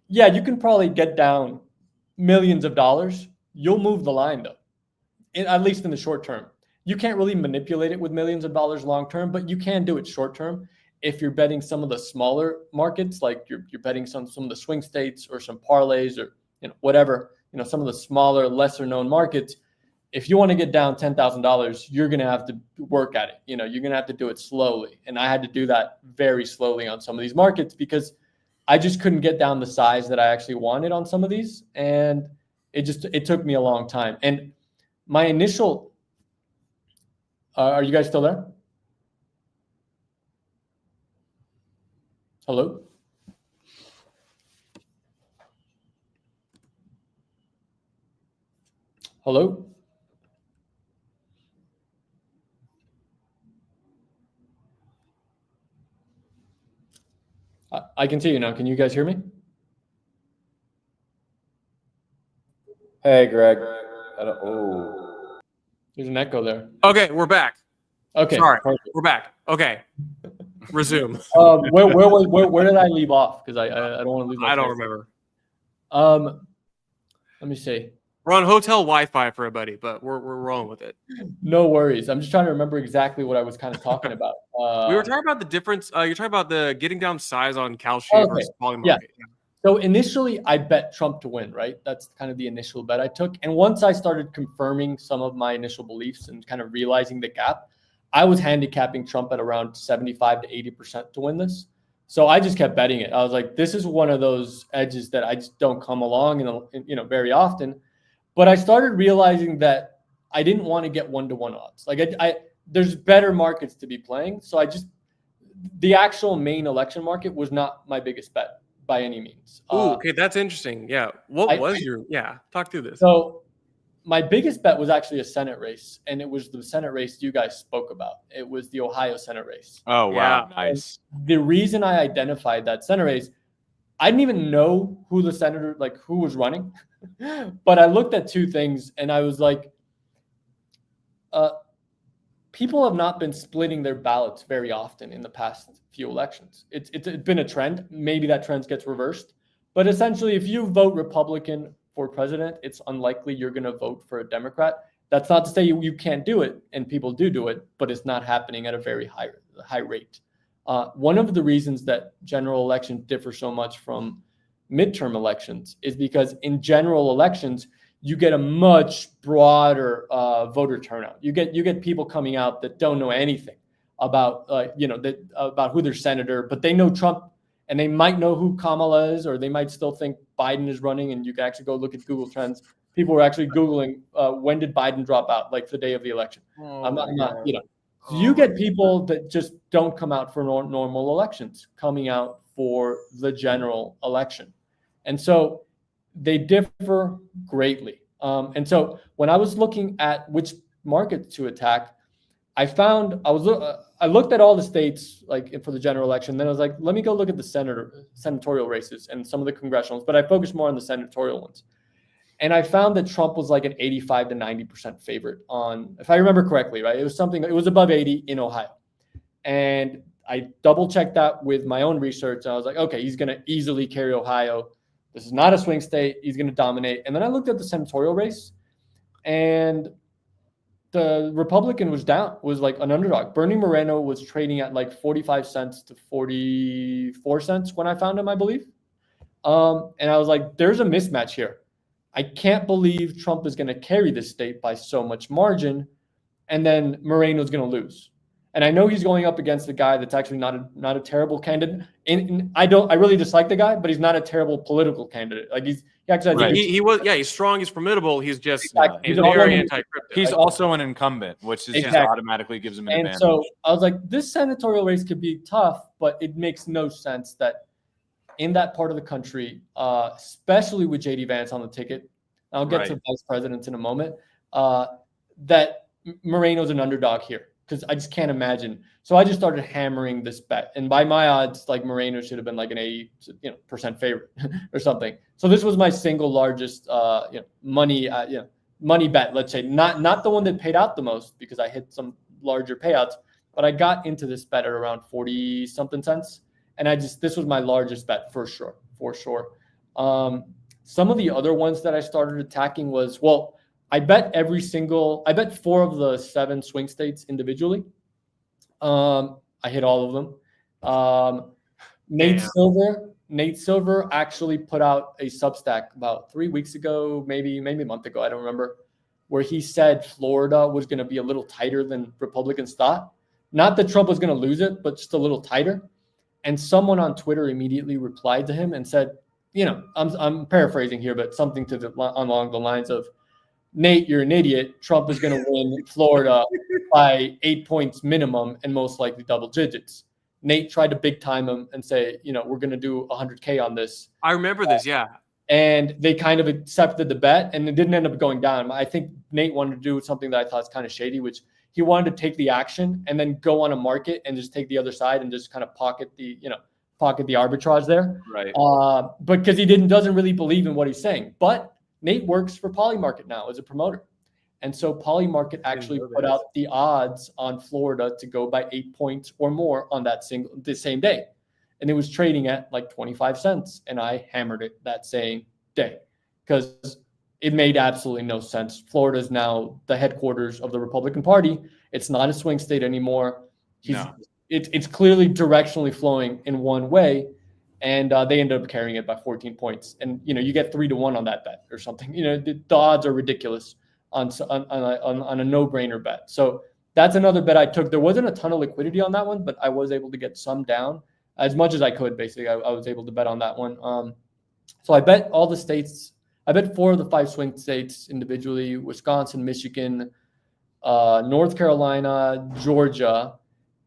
yeah, you can probably get down millions of dollars. You'll move the line though, at least in the short term. You can't really manipulate it with millions of dollars long term, but you can do it short term. If you're betting some of the smaller markets, like you're betting some of the swing states or some parlays or whatever, some of the smaller, lesser known markets. If you want to get down $10,000, you're going to have to work at it. You're going to have to do it slowly. And I had to do that very slowly on some of these markets because I just couldn't get down the size that I actually wanted on some of these. And it took me a long time. And my initial, are you guys still there? Hello? Hello? I can see you now. Can you guys hear me? Hey, Greg. There's an echo there. Okay, we're back. Okay, sorry, perfect. We're back. Okay, resume. Where did I leave off? Because I don't want to lose. I don't remember. Let me see. We're on hotel Wi-Fi for a buddy, but we're rolling with it. No worries. I'm just trying to remember exactly what I was kind of talking about. We were talking about the difference. You're talking about the getting down size on Kalshi versus Polymarket. Yeah. So initially, I bet Trump to win, right? That's kind of the initial bet I took. And once I started confirming some of my initial beliefs and kind of realizing the gap, I was handicapping Trump at around 75 to 80% to win this. So I just kept betting it. I was like, this is one of those edges that I just don't come along, very often. But I started realizing that I didn't want to get 1-to-1 odds. Like there's better markets to be playing. So the actual main election market was not my biggest bet by any means. Okay, that's interesting. Yeah. Talk through this. So my biggest bet was actually a Senate race, and it was the Senate race you guys spoke about. It was the Ohio Senate race. Oh, wow. Yeah. Nice. And the reason I identified that Senate race, I didn't even know who the senator, who was running, but I looked at two things and I was like, people have not been splitting their ballots very often in the past few elections. It's been a trend. Maybe that trend gets reversed, but essentially if you vote Republican for president, it's unlikely you're going to vote for a Democrat. That's not to say you can't do it, and people do it, but it's not happening at a very high rate. One of the reasons that general elections differ so much from midterm elections is because in general elections, you get a much broader voter turnout. You get people coming out that don't know anything about about who their senator, but they know Trump and they might know who Kamala is, or they might still think Biden is running. And you can actually go look at Google Trends. People were actually Googling when did Biden drop out, like the day of the election. So you get people that just don't come out for normal elections, coming out for the general election. And so they differ greatly. And so when I was looking at which market to attack, I looked at all the states like for the general election. Then I was like, let me go look at the senatorial races and some of the congressionals, but I focused more on the senatorial ones. And I found that Trump was like an 85 to 90% favorite on, if I remember correctly, right? It was above 80 in Ohio. And I double checked that with my own research. And I was like, okay, he's going to easily carry Ohio. This is not a swing state. He's going to dominate. And then I looked at the senatorial race, and the Republican was like an underdog. Bernie Moreno was trading at like 45 cents to 44 cents when I found him, I believe. And I was like, there's a mismatch here. I can't believe Trump is going to carry this state by so much margin, and then Moreno's going to lose. And I know he's going up against a guy that's actually not a terrible candidate. And I really dislike the guy, but he's not a terrible political candidate. Like he's strong, he's formidable. He's just he's very anti-crypto. He's also an incumbent, which is just automatically gives him an advantage. So I was like, this senatorial race could be tough, but it makes no sense that in that part of the country, especially with JD Vance on the ticket, I'll get to vice presidents in a moment, that Moreno's an underdog here, because I just can't imagine. So I just started hammering this bet, and by my odds, like Moreno should have been like an 80% favorite or something. So this was my single largest money bet. Let's say not the one that paid out the most, because I hit some larger payouts, but I got into this bet at around 40 something cents. And this was my largest bet for sure. Some of the other ones that I started attacking was, I bet 4 of the 7 swing states individually. I hit all of them. Nate Silver actually put out a Substack about 3 weeks ago, maybe a month ago, I don't remember, where he said Florida was going to be a little tighter than Republicans thought. Not that Trump was going to lose it, but just a little tighter. And someone on Twitter immediately replied to him and said, I'm paraphrasing here, but something along the lines of, Nate, you're an idiot. Trump is going to win Florida by 8 points minimum and most likely double digits. Nate tried to big time him and say, we're going to do 100K on this. I remember this, yeah. And they kind of accepted the bet, and it didn't end up going down. I think Nate wanted to do something that I thought was kind of shady, which he wanted to take the action and then go on a market and just take the other side and just kind of pocket the arbitrage there. Right. But because he doesn't really believe in what he's saying. But Nate works for Polymarket now as a promoter. And so Polymarket actually put out the odds on Florida to go by 8 points or more on the same day. And it was trading at like 25 cents. And I hammered it that same day because it made absolutely no sense. Florida is now the headquarters of the Republican Party. It's not a swing state anymore. It's clearly directionally flowing in one way. And they ended up carrying it by 14 points. And, you get 3-1 on that bet or something. The odds are ridiculous on a no-brainer bet. So that's another bet I took. There wasn't a ton of liquidity on that one, but I was able to get some down as much as I could. Basically, I was able to bet on that one. So I bet all the states. I bet 4 of the 5 swing states individually: Wisconsin, Michigan, North Carolina, Georgia.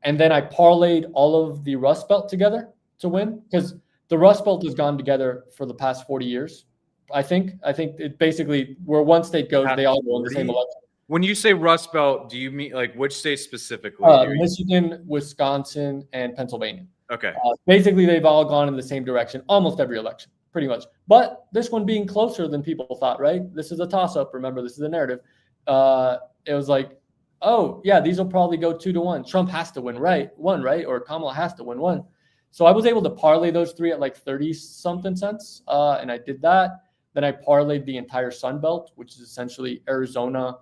And then I parlayed all of the Rust Belt together to win, because the Rust Belt has gone together for the past 40 years. I think it basically, where one state goes, they all go in the same election. When you say Rust Belt, do you mean like which state specifically? Michigan, Wisconsin, and Pennsylvania. Okay. Basically, they've all gone in the same direction almost every election, pretty much. But this one being closer than people thought, right? This is a toss-up. Remember, this is a narrative. It was like, oh, yeah, these will probably go 2-1. Trump has to win one, right? Or Kamala has to win one. So I was able to parlay those 3 at like 30-something cents, and I did that. Then I parlayed the entire Sun Belt, which is essentially Arizona,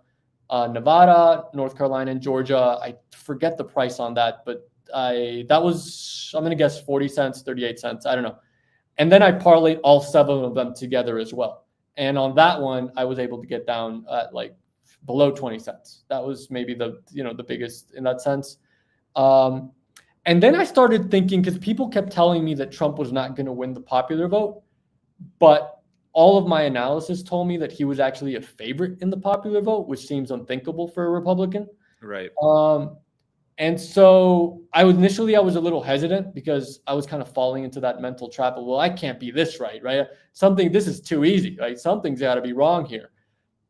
Nevada, North Carolina, and Georgia. I forget the price on that, but that was, I'm going to guess 40 cents, 38 cents. I don't know. And then I parlayed all 7 of them together as well. And on that one, I was able to get down at like below 20 cents. That was maybe the biggest in that sense. And then I started thinking, because people kept telling me that Trump was not going to win the popular vote, but all of my analysis told me that he was actually a favorite in the popular vote, which seems unthinkable for a Republican. Right. And so I was a little hesitant because I was kind of falling into that mental trap of, well, I can't be this right? This is too easy, right? Something's got to be wrong here.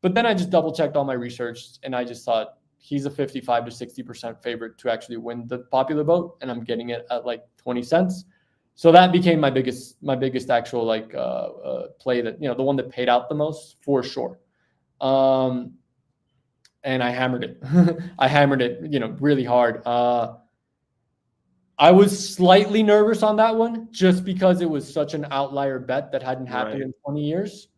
But then I just double checked all my research, and I just thought he's a 55 to 60% favorite to actually win the popular vote, and I'm getting it at like 20 cents. So that became my biggest actual play, that, the one that paid out the most for sure. And I hammered it. I hammered it, really hard. I was slightly nervous on that one just because it was such an outlier bet that hadn't happened in 20 years.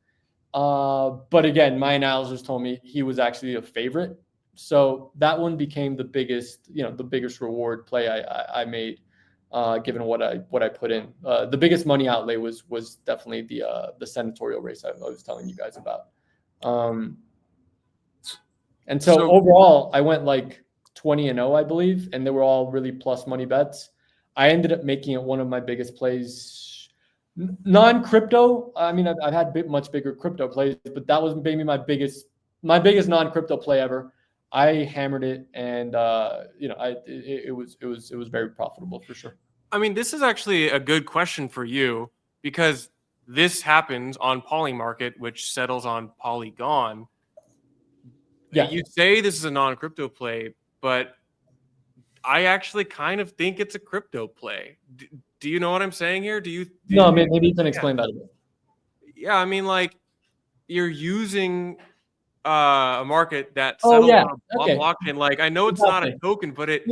But again, my analysis told me he was actually a favorite. So that one became the biggest reward play I made, given what I put in. The biggest money outlay was definitely the senatorial race I was telling you guys about. And so overall, I went like 20-0, I believe, and they were all really plus money bets. I ended up making it one of my biggest plays, non-crypto. I mean, I've had much bigger crypto plays, but that was maybe my biggest non-crypto play ever. I hammered it, and it was very profitable for sure. I mean, this is actually a good question for you, because this happens on Polymarket, which settles on Polygon. Yeah. You say this is a non-crypto play, but I actually kind of think it's a crypto play. Do you know what I'm saying here? No, maybe you can explain that a bit. Yeah, I mean, like, you're using a market that settles on a blockchain. Like, I know it's not a token, but it's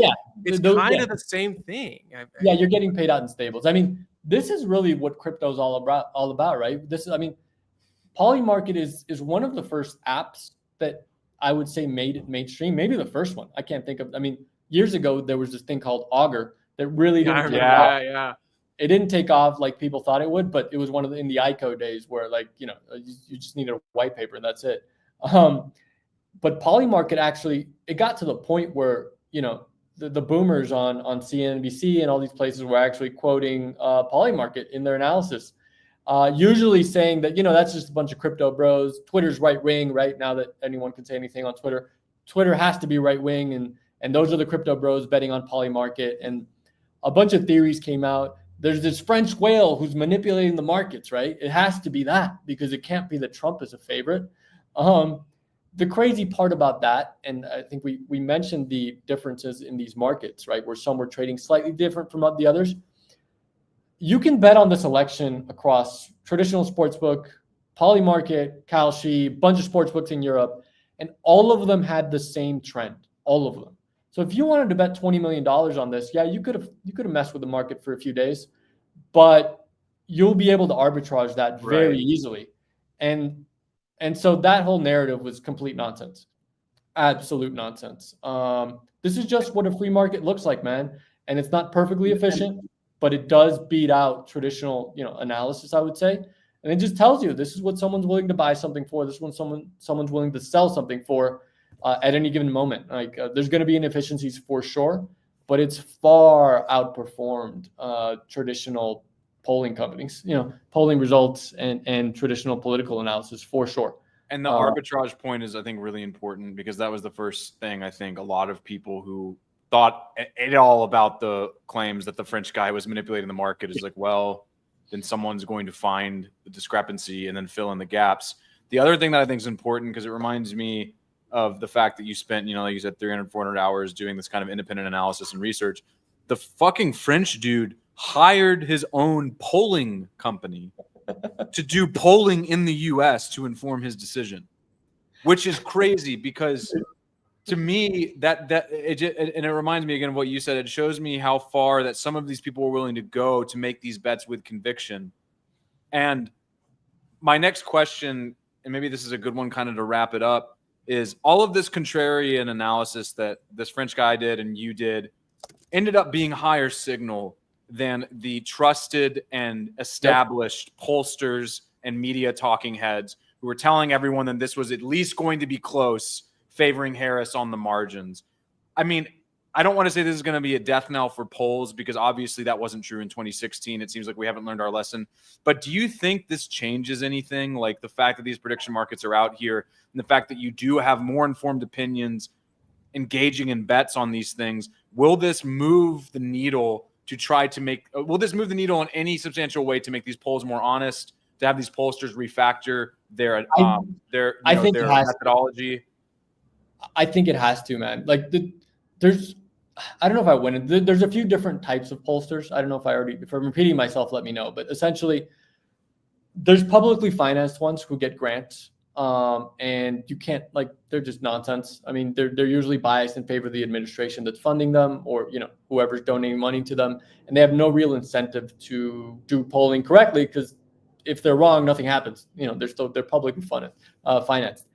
kind of the same thing. Yeah, you're getting paid out in stables. I mean, this is really what crypto is all about, right? Polymarket is one of the first apps that I would say made it mainstream. Maybe the first one. I can't think of. I mean, years ago there was this thing called Augur that really didn't take off. Yeah. It didn't take off like people thought it would, but it was one of in the ICO days where you just needed a white paper and that's it. But Polymarket actually, it got to the point where the boomers on CNBC and all these places were actually quoting Polymarket in their analysis. Usually saying that, that's just a bunch of crypto bros. Twitter's right wing, right? Now that anyone can say anything on Twitter. Twitter has to be right wing, and those are the crypto bros betting on Polymarket. And a bunch of theories came out. There's this French whale who's manipulating the markets, right? It has to be that, because it can't be that Trump is a favorite. The crazy part about that, and I think we mentioned the differences in these markets, right? Where some were trading slightly different from the others. You can bet on this election across traditional sportsbook, Polymarket, Kalshi, bunch of sportsbooks in Europe, and all of them had the same trend, all of them. So if you wanted to bet $20 million on this, yeah, you could have messed with the market for a few days, but you'll be able to arbitrage that very easily. And so that whole narrative was complete nonsense, absolute nonsense. This is just what a free market looks like, man, and it's not perfectly efficient, but it does beat out traditional, analysis, I would say. And it just tells you this is what someone's willing to buy something for. This is what someone's willing to sell something for at any given moment. There's going to be inefficiencies for sure, but it's far outperformed traditional polling companies, polling results and traditional political analysis for sure. And the arbitrage point is, I think, really important, because that was the first thing I think a lot of people who thought it all about the claims that the French guy was manipulating the market is like, well, then someone's going to find the discrepancy and then fill in the gaps. The other thing that I think is important, because it reminds me of the fact that you spent, like you said, 300, 400 hours doing this kind of independent analysis and research. The fucking French dude hired his own polling company to do polling in the US to inform his decision, which is crazy, because to me, it reminds me again of what you said. It shows me how far that some of these people were willing to go to make these bets with conviction. And my next question, and maybe this is a good one kind of to wrap it up, is all of this contrarian analysis that this French guy did and you did, ended up being higher signal than the trusted and established pollsters and media talking heads who were telling everyone that this was at least going to be close, favoring Harris on the margins. I mean, I don't want to say this is going to be a death knell for polls because obviously that wasn't true in 2016. It seems like we haven't learned our lesson. But do you think this changes anything? Like the fact that these prediction markets are out here and the fact that you do have more informed opinions engaging in bets on these things, will this move the needle to try to make, will this move the needle in any substantial way to make these polls more honest, to have these pollsters refactor their methodology? I think it has to, man. Like I don't know if I win. There's a few different types of pollsters. I don't know if I'm repeating myself, let me know. But essentially, there's publicly financed ones who get grants. And you can't, like, they're just nonsense. I mean, they're usually biased in favor of the administration that's funding them, or, whoever's donating money to them. And they have no real incentive to do polling correctly, because if they're wrong, nothing happens. They're publicly financed.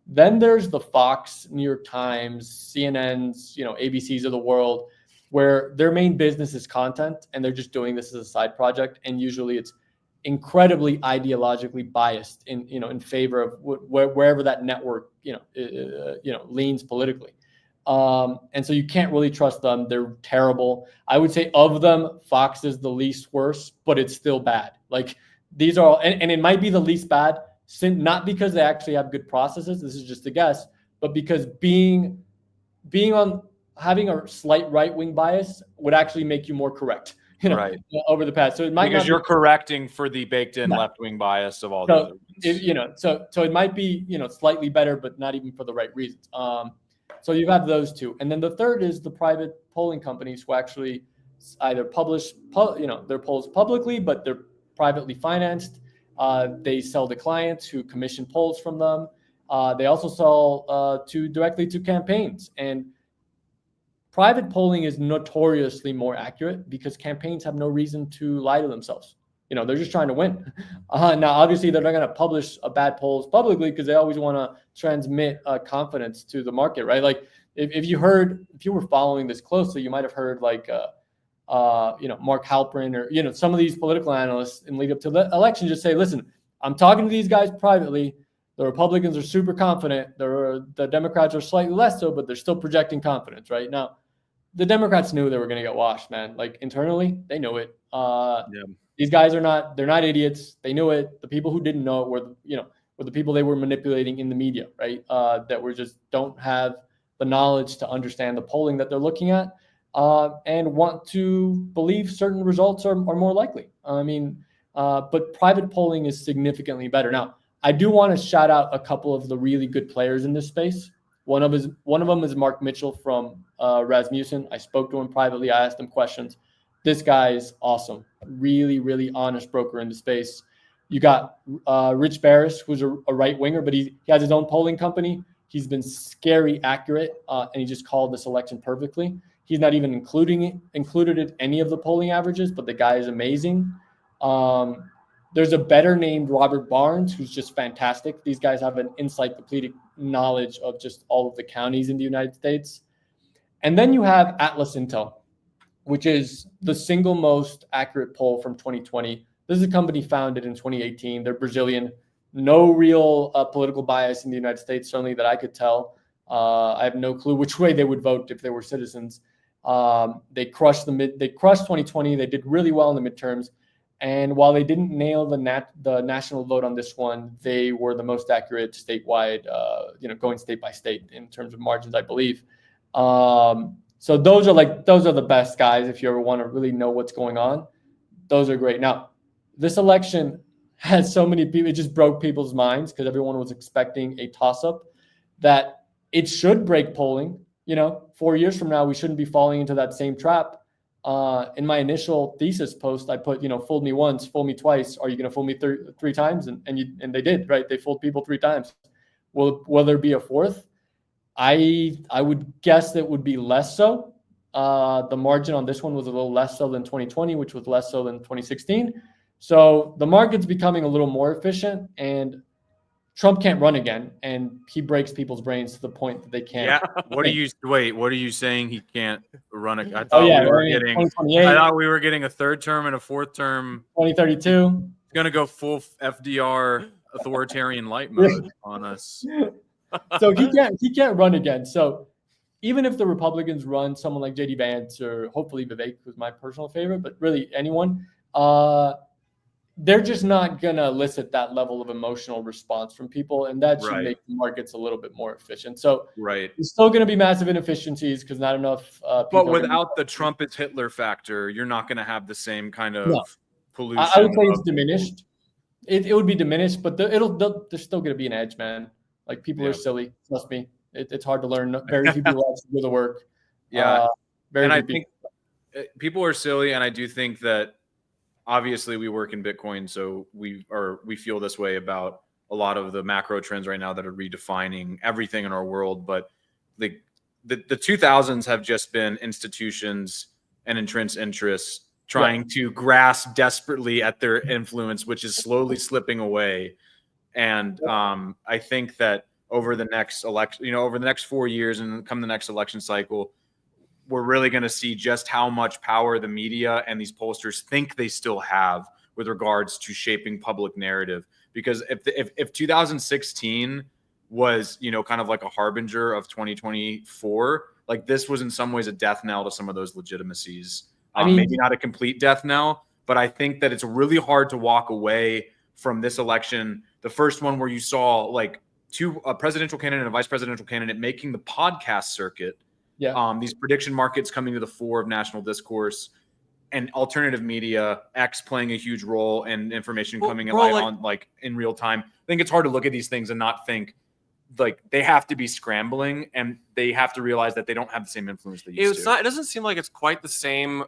Then there's the Fox, New York Times, CNNs, ABCs of the world, where their main business is content, and they're just doing this as a side project. And usually it's incredibly ideologically biased in favor of wherever that network, leans politically. And so you can't really trust them. They're terrible. I would say of them, Fox is the least worse, but it's still bad. Like these are all, and it might be the least bad, not because they actually have good processes. This is just a guess, but because having a slight right-wing bias would actually make you more correct, right, over the past. So it might because you're correcting for the baked-in left-wing bias of all the other ones. So it might be slightly better, but not even for the right reasons. So you have those two, and then the third is the private polling companies who actually either publish their polls publicly, but they're privately financed. They sell to clients who commission polls from them. They also sell directly to campaigns. And private polling is notoriously more accurate because campaigns have no reason to lie to themselves. They're just trying to win. Now, obviously, they're not going to publish bad polls publicly because they always want to transmit confidence to the market, right? Like if you were following this closely, you might have heard like Mark Halperin or some of these political analysts in lead up to the election just say, listen, I'm talking to these guys privately. The Republicans are super confident. The Democrats are slightly less so, but they're still projecting confidence right now. The Democrats knew they were going to get washed, man. Like internally, they knew it. These guys they're not idiots. They knew it. The people who didn't know it were the people they were manipulating in the media, right? That were just don't have the knowledge to understand the polling that they're looking at. And want to believe certain results are more likely. I mean, but private polling is significantly better. Now, I do want to shout out a couple of the really good players in this space. One of them is Mark Mitchell from Rasmussen. I spoke to him privately. I asked him questions. This guy is awesome. Really, really honest broker in the space. You got Rich Barris, who's a right winger, but he has his own polling company. He's been scary accurate, and he just called this election perfectly. He's not even included in any of the polling averages, but the guy is amazing. There's a better named Robert Barnes, who's just fantastic. These guys have an encyclopedic knowledge of just all of the counties in the United States. And then you have Atlas Intel, which is the single most accurate poll from 2020. This is a company founded in 2018. They're Brazilian. No real political bias in the United States, certainly that I could tell. I have no clue which way they would vote if they were citizens. They crushed 2020. They did really well in the midterms. And while they didn't nail the national vote on this one, they were the most accurate statewide, going state by state in terms of margins, I believe. So those are the best guys. If you ever want to really know what's going on, those are great. Now, this election has so many people, it just broke people's minds because everyone was expecting a toss-up that it should break polling. 4 years from now, we shouldn't be falling into that same trap. In my initial thesis post, I put, fooled me once, fool me twice. Are you going to fool me three times? And they did, right? They fooled people 3 times. Will there be a fourth? I would guess that would be less so. The margin on this one was a little less so than 2020, which was less so than 2016. So the market's becoming a little more efficient. And Trump can't run again, and he breaks people's brains to the point that they can't. Yeah. What are you saying? He can't run? I thought Oh, yeah, we were getting. 2028, I thought we were getting a third term and a fourth term. 2032. It's gonna go full FDR authoritarian light mode on us. So he can't run again. So even if the Republicans run someone like JD Vance or hopefully Vivek, who's my personal favorite, but really anyone, they're just not going to elicit that level of emotional response from people. And that should make the markets a little bit more efficient. So there's still going to be massive inefficiencies because not enough people. But without the Trump is Hitler factor, you're not going to have the same kind of pollution. I would say it's diminished. It would be diminished, but there's still going to be an edge, man. Like people are silly. Trust me. It's hard to learn. Very few people actually do the work. Yeah. And I think people are silly. And I do think that obviously we work in Bitcoin. So we feel this way about a lot of the macro trends right now that are redefining everything in our world. But the 2000s have just been institutions and entrenched interests trying to grasp desperately at their influence, which is slowly slipping away. And I think that over the next election, over the next 4 years and come the next election cycle, we're really going to see just how much power the media and these pollsters think they still have with regards to shaping public narrative. Because if 2016 was, kind of like a harbinger of 2024, like this was in some ways a death knell to some of those legitimacies. Maybe not a complete death knell, but I think that it's really hard to walk away from this election. The first one where you saw like a presidential candidate and a vice presidential candidate making the podcast circuit. Yeah. These prediction markets coming to the fore of national discourse and alternative media, X playing a huge role and information coming on like in real time. I think it's hard to look at these things and not think like they have to be scrambling and they have to realize that they don't have the same influence they used to. It doesn't seem like it's quite the same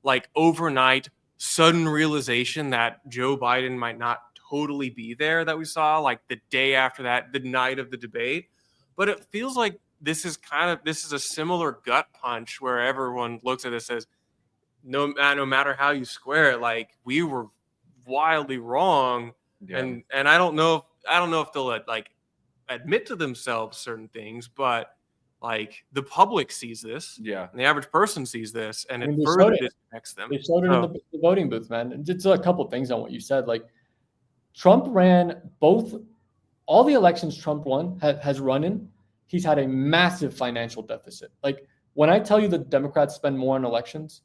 like overnight sudden realization that Joe Biden might not totally be there that we saw like the day after that, the night of the debate. But it feels like this is a similar gut punch where everyone looks at this as no matter how you square it, like we were wildly wrong. Yeah. And I don't know if they'll like admit to themselves certain things, but like the public sees this, and the average person sees this, and it further disconnects them. They showed it in the voting booth, man. And it's a couple of things on what you said. Like Trump ran all the elections Trump has run in. He's had a massive financial deficit. Like when I tell you the Democrats spend more on elections,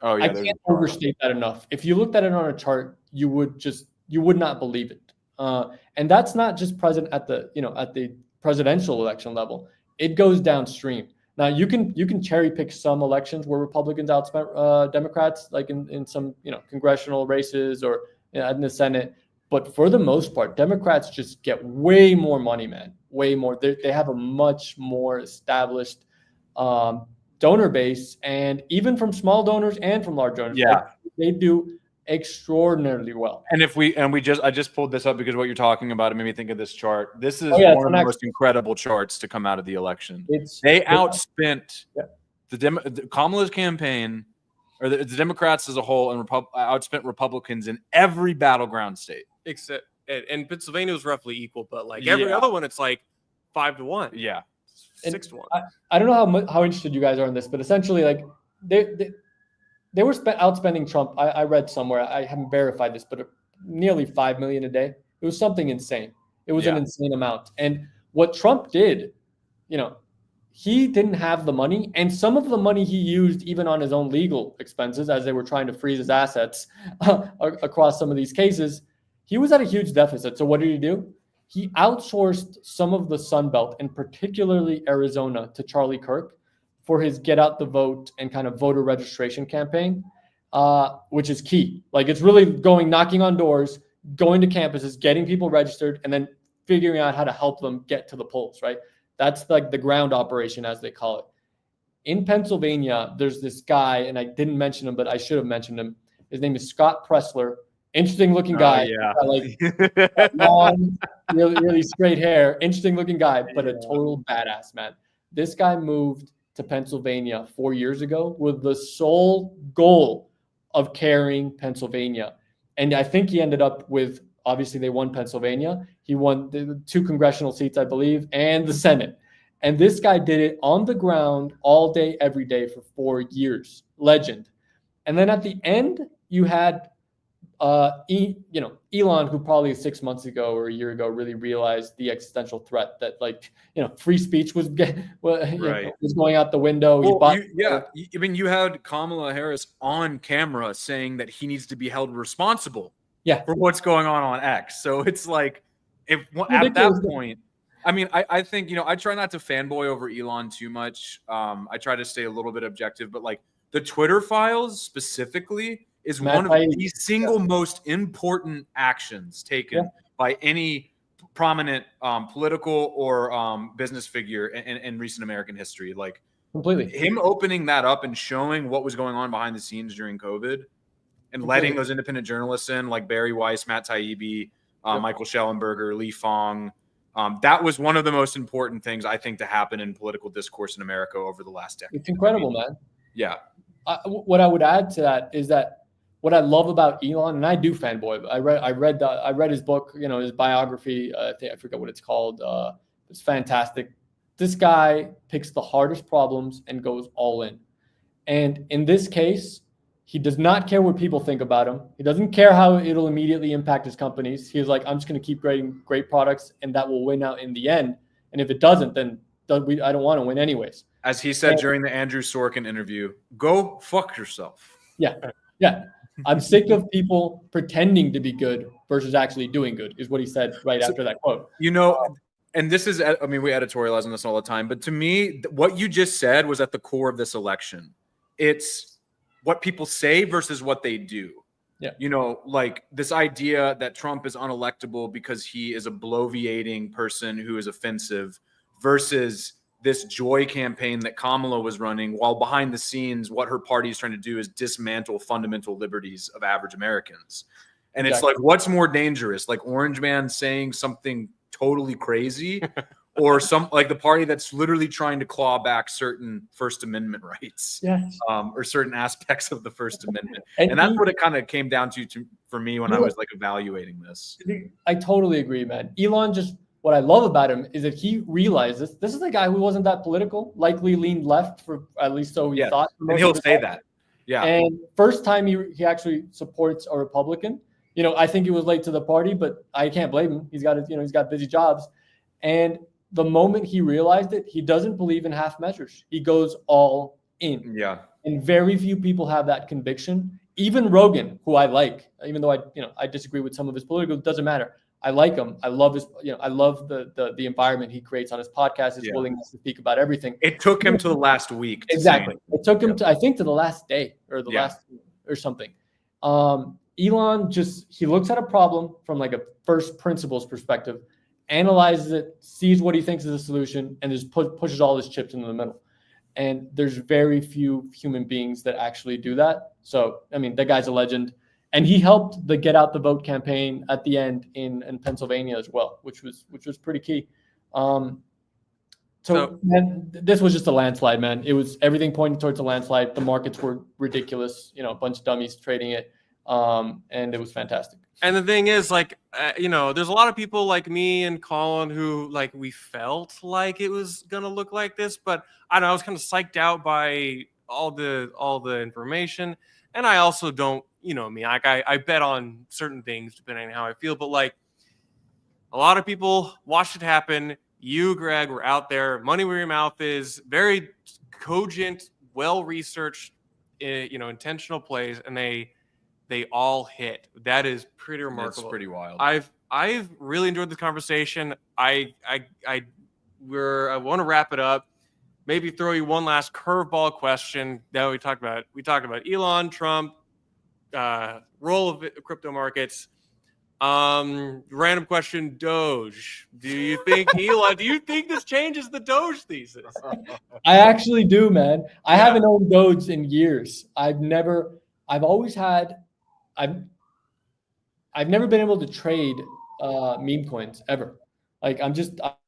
I can't overstate that enough. If you looked at it on a chart, you would not believe it. And that's not just present at the presidential election level. It goes downstream. Now you can cherry pick some elections where Republicans outspent Democrats, like in some congressional races or in the Senate. But for the most part, Democrats just get way more money, man. Way more. They have a much more established donor base, and even from small donors and from large donors, they do extraordinarily well. And I just pulled this up because what you're talking about, it made me think of this chart. This is one of the most incredible charts to come out of the election. They outspent Kamala's campaign, or the Democrats as a whole, and outspent Republicans in every battleground state. Except, and Pennsylvania was roughly equal, but like every other one, it's like 5-1. Yeah. 6-1. I don't know how interested you guys are in this, but essentially, like they were outspending Trump. I read somewhere, I haven't verified this, but nearly $5 million a day. It was something insane. It was an insane amount. And what Trump did, he didn't have the money, and some of the money he used even on his own legal expenses as they were trying to freeze his assets across some of these cases. He was at a huge deficit. So what did he do? He outsourced some of the Sun Belt, and particularly Arizona, to Charlie Kirk for his get out the vote and kind of voter registration campaign, which is key. Like it's really knocking on doors, going to campuses, getting people registered, and then figuring out how to help them get to the polls, right? That's like the ground operation, as they call it. In Pennsylvania, there's this guy, and I didn't mention him, but I should have mentioned him. His name is Scott Pressler. Interesting looking guy. Long, really straight hair. Interesting looking guy, but a total badass, man. This guy moved to Pennsylvania 4 years ago with the sole goal of carrying Pennsylvania. And I think he ended up with obviously they won Pennsylvania. He won the 2 congressional seats, I believe, and the Senate. And this guy did it on the ground all day, every day for 4 years. Legend. And then at the end, you had Elon, who probably 6 months ago or a year ago really realized the existential threat that, like, free speech was was going out the window. You had Kamala Harris on camera saying that he needs to be held responsible for what's going on X. So it's like, at that point, I mean, I think, I try not to fanboy over Elon too much. I try to stay a little bit objective, but like the Twitter files specifically is one of the single most important actions taken by any prominent political or business figure in recent American history. Like, completely, him opening that up and showing what was going on behind the scenes during COVID and letting those independent journalists in, like Barry Weiss, Matt Taibbi, Michael Schellenberger, Lee Fong. That was one of the most important things, I think, to happen in political discourse in America over the last decade. It's incredible, man. Yeah. What I would add to that is that what I love about Elon, and I do fanboy. I read his book, his biography. I forget what it's called. It's fantastic. This guy picks the hardest problems and goes all in. And in this case, he does not care what people think about him. He doesn't care how it'll immediately impact his companies. He's like, I'm just going to keep creating great products, and that will win out in the end. And if it doesn't, then I don't want to win anyways. As he said during the Andrew Sorkin interview, go fuck yourself. Yeah. I'm sick of people pretending to be good versus actually doing good, is what he said after that quote. And this is, I mean, we editorialize on this all the time, but to me, what you just said was at the core of this election. It's what people say versus what they do. Yeah. Like this idea that Trump is unelectable because he is a bloviating person who is offensive versus this joy campaign that Kamala was running, while behind the scenes, what her party is trying to do is dismantle fundamental liberties of average Americans. And it's like, what's more dangerous? Like Orange Man saying something totally crazy or like the party that's literally trying to claw back certain First Amendment rights or certain aspects of the First Amendment. And that's what it kind of came down to for me when I was like evaluating this. I totally agree, man. Elon what I love about him is that he realized this is a guy who wasn't that political, likely leaned left for at least so he thought. And he'll say that. Yeah. And first time he actually supports a Republican. I think he was late to the party, but I can't blame him. He's got busy jobs. And the moment he realized it, he doesn't believe in half measures. He goes all in. Yeah. And very few people have that conviction. Even Rogan, who I like, even though I disagree with some of his political, it doesn't matter. I like him. I love his, I love the environment he creates on his podcast, his willingness to speak about everything. It took him to the last week. Exactly. It took him to, I think, to the last day or the last or something. Elon he looks at a problem from like a first principles perspective, analyzes it, sees what he thinks is a solution, and just pushes all his chips into the middle. And there's very few human beings that actually do that. So, I mean, that guy's a legend. And he helped the Get Out the Vote campaign at the end in Pennsylvania as well, which was pretty key. So man, this was just a landslide, man. It was everything pointing towards a landslide. The markets were ridiculous, a bunch of dummies trading it. And it was fantastic. And the thing is, like, there's a lot of people like me and Colin who, like, we felt like it was going to look like this, but I don't know, I was kind of psyched out by all the information. And I also don't, me, like I bet on certain things depending on how I feel, but like a lot of people watched it happen. You, Greg, were out there, money where your mouth is, very cogent, well-researched, intentional plays, and they all hit. That is pretty remarkable. It's pretty wild. I've really enjoyed this conversation. I want to wrap it up. Maybe throw you one last curveball question that we talked about. We talked about Elon, Trump, role of crypto markets. Random question: Doge. Do you think Elon? Do you think this changes the Doge thesis? I actually do, man. I haven't owned Doge in years. I've never been able to trade meme coins ever. Like I'm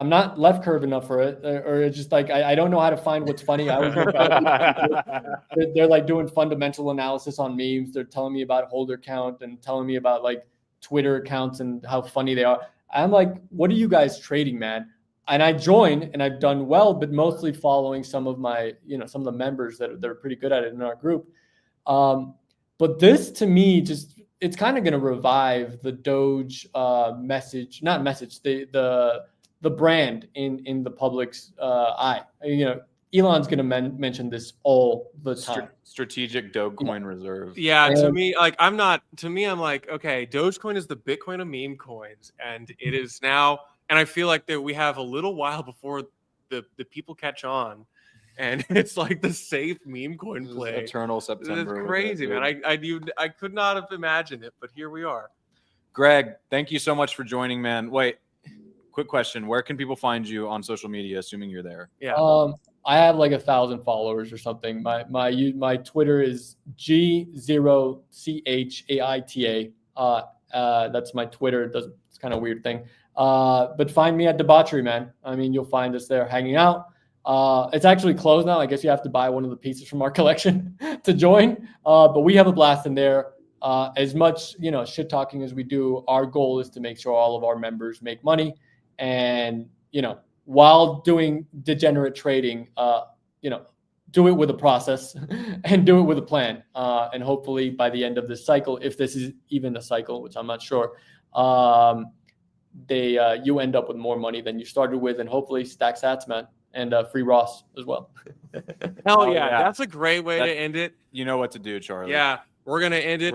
not left curve enough for it, or it's just like I don't know how to find what's funny. They're like doing fundamental analysis on memes. They're telling me about holder count and telling me about like Twitter accounts and how funny they are. I'm like, what are you guys trading, man? And I joined and I've done well, but mostly following some of my, some of the members that are pretty good at it in our group. But this to me, it's kind of going to revive the Doge the brand in the public's eye. Elon's going to mention this all the time. Strategic Dogecoin reserve. Yeah, to me, I'm like, okay, Dogecoin is the Bitcoin of meme coins, and it is now. And I feel like that we have a little while before the people catch on, and it's like the safe meme coin play. Eternal September. It's crazy, man. I could not have imagined it, but here we are. Greg, thank you so much for joining, man. Wait, quick question: where can people find you on social media? Assuming you're there. Yeah. I have like 1,000 followers or something. My Twitter is G0CHAITA. That's my Twitter. It's kind of a weird thing. But find me at Debauchery, man. I mean, you'll find us there hanging out. It's actually closed now. I guess you have to buy one of the pieces from our collection to join. But we have a blast in there. As much, shit talking as we do, our goal is to make sure all of our members make money. And, while doing degenerate trading, do it with a process and do it with a plan. And hopefully by the end of this cycle, if this is even a cycle, which I'm not sure, you end up with more money than you started with, and hopefully stack sats, man, and free Ross as well. Hell yeah. That's a great way to end it. You know what to do, Charlie. Yeah, we're going to end it.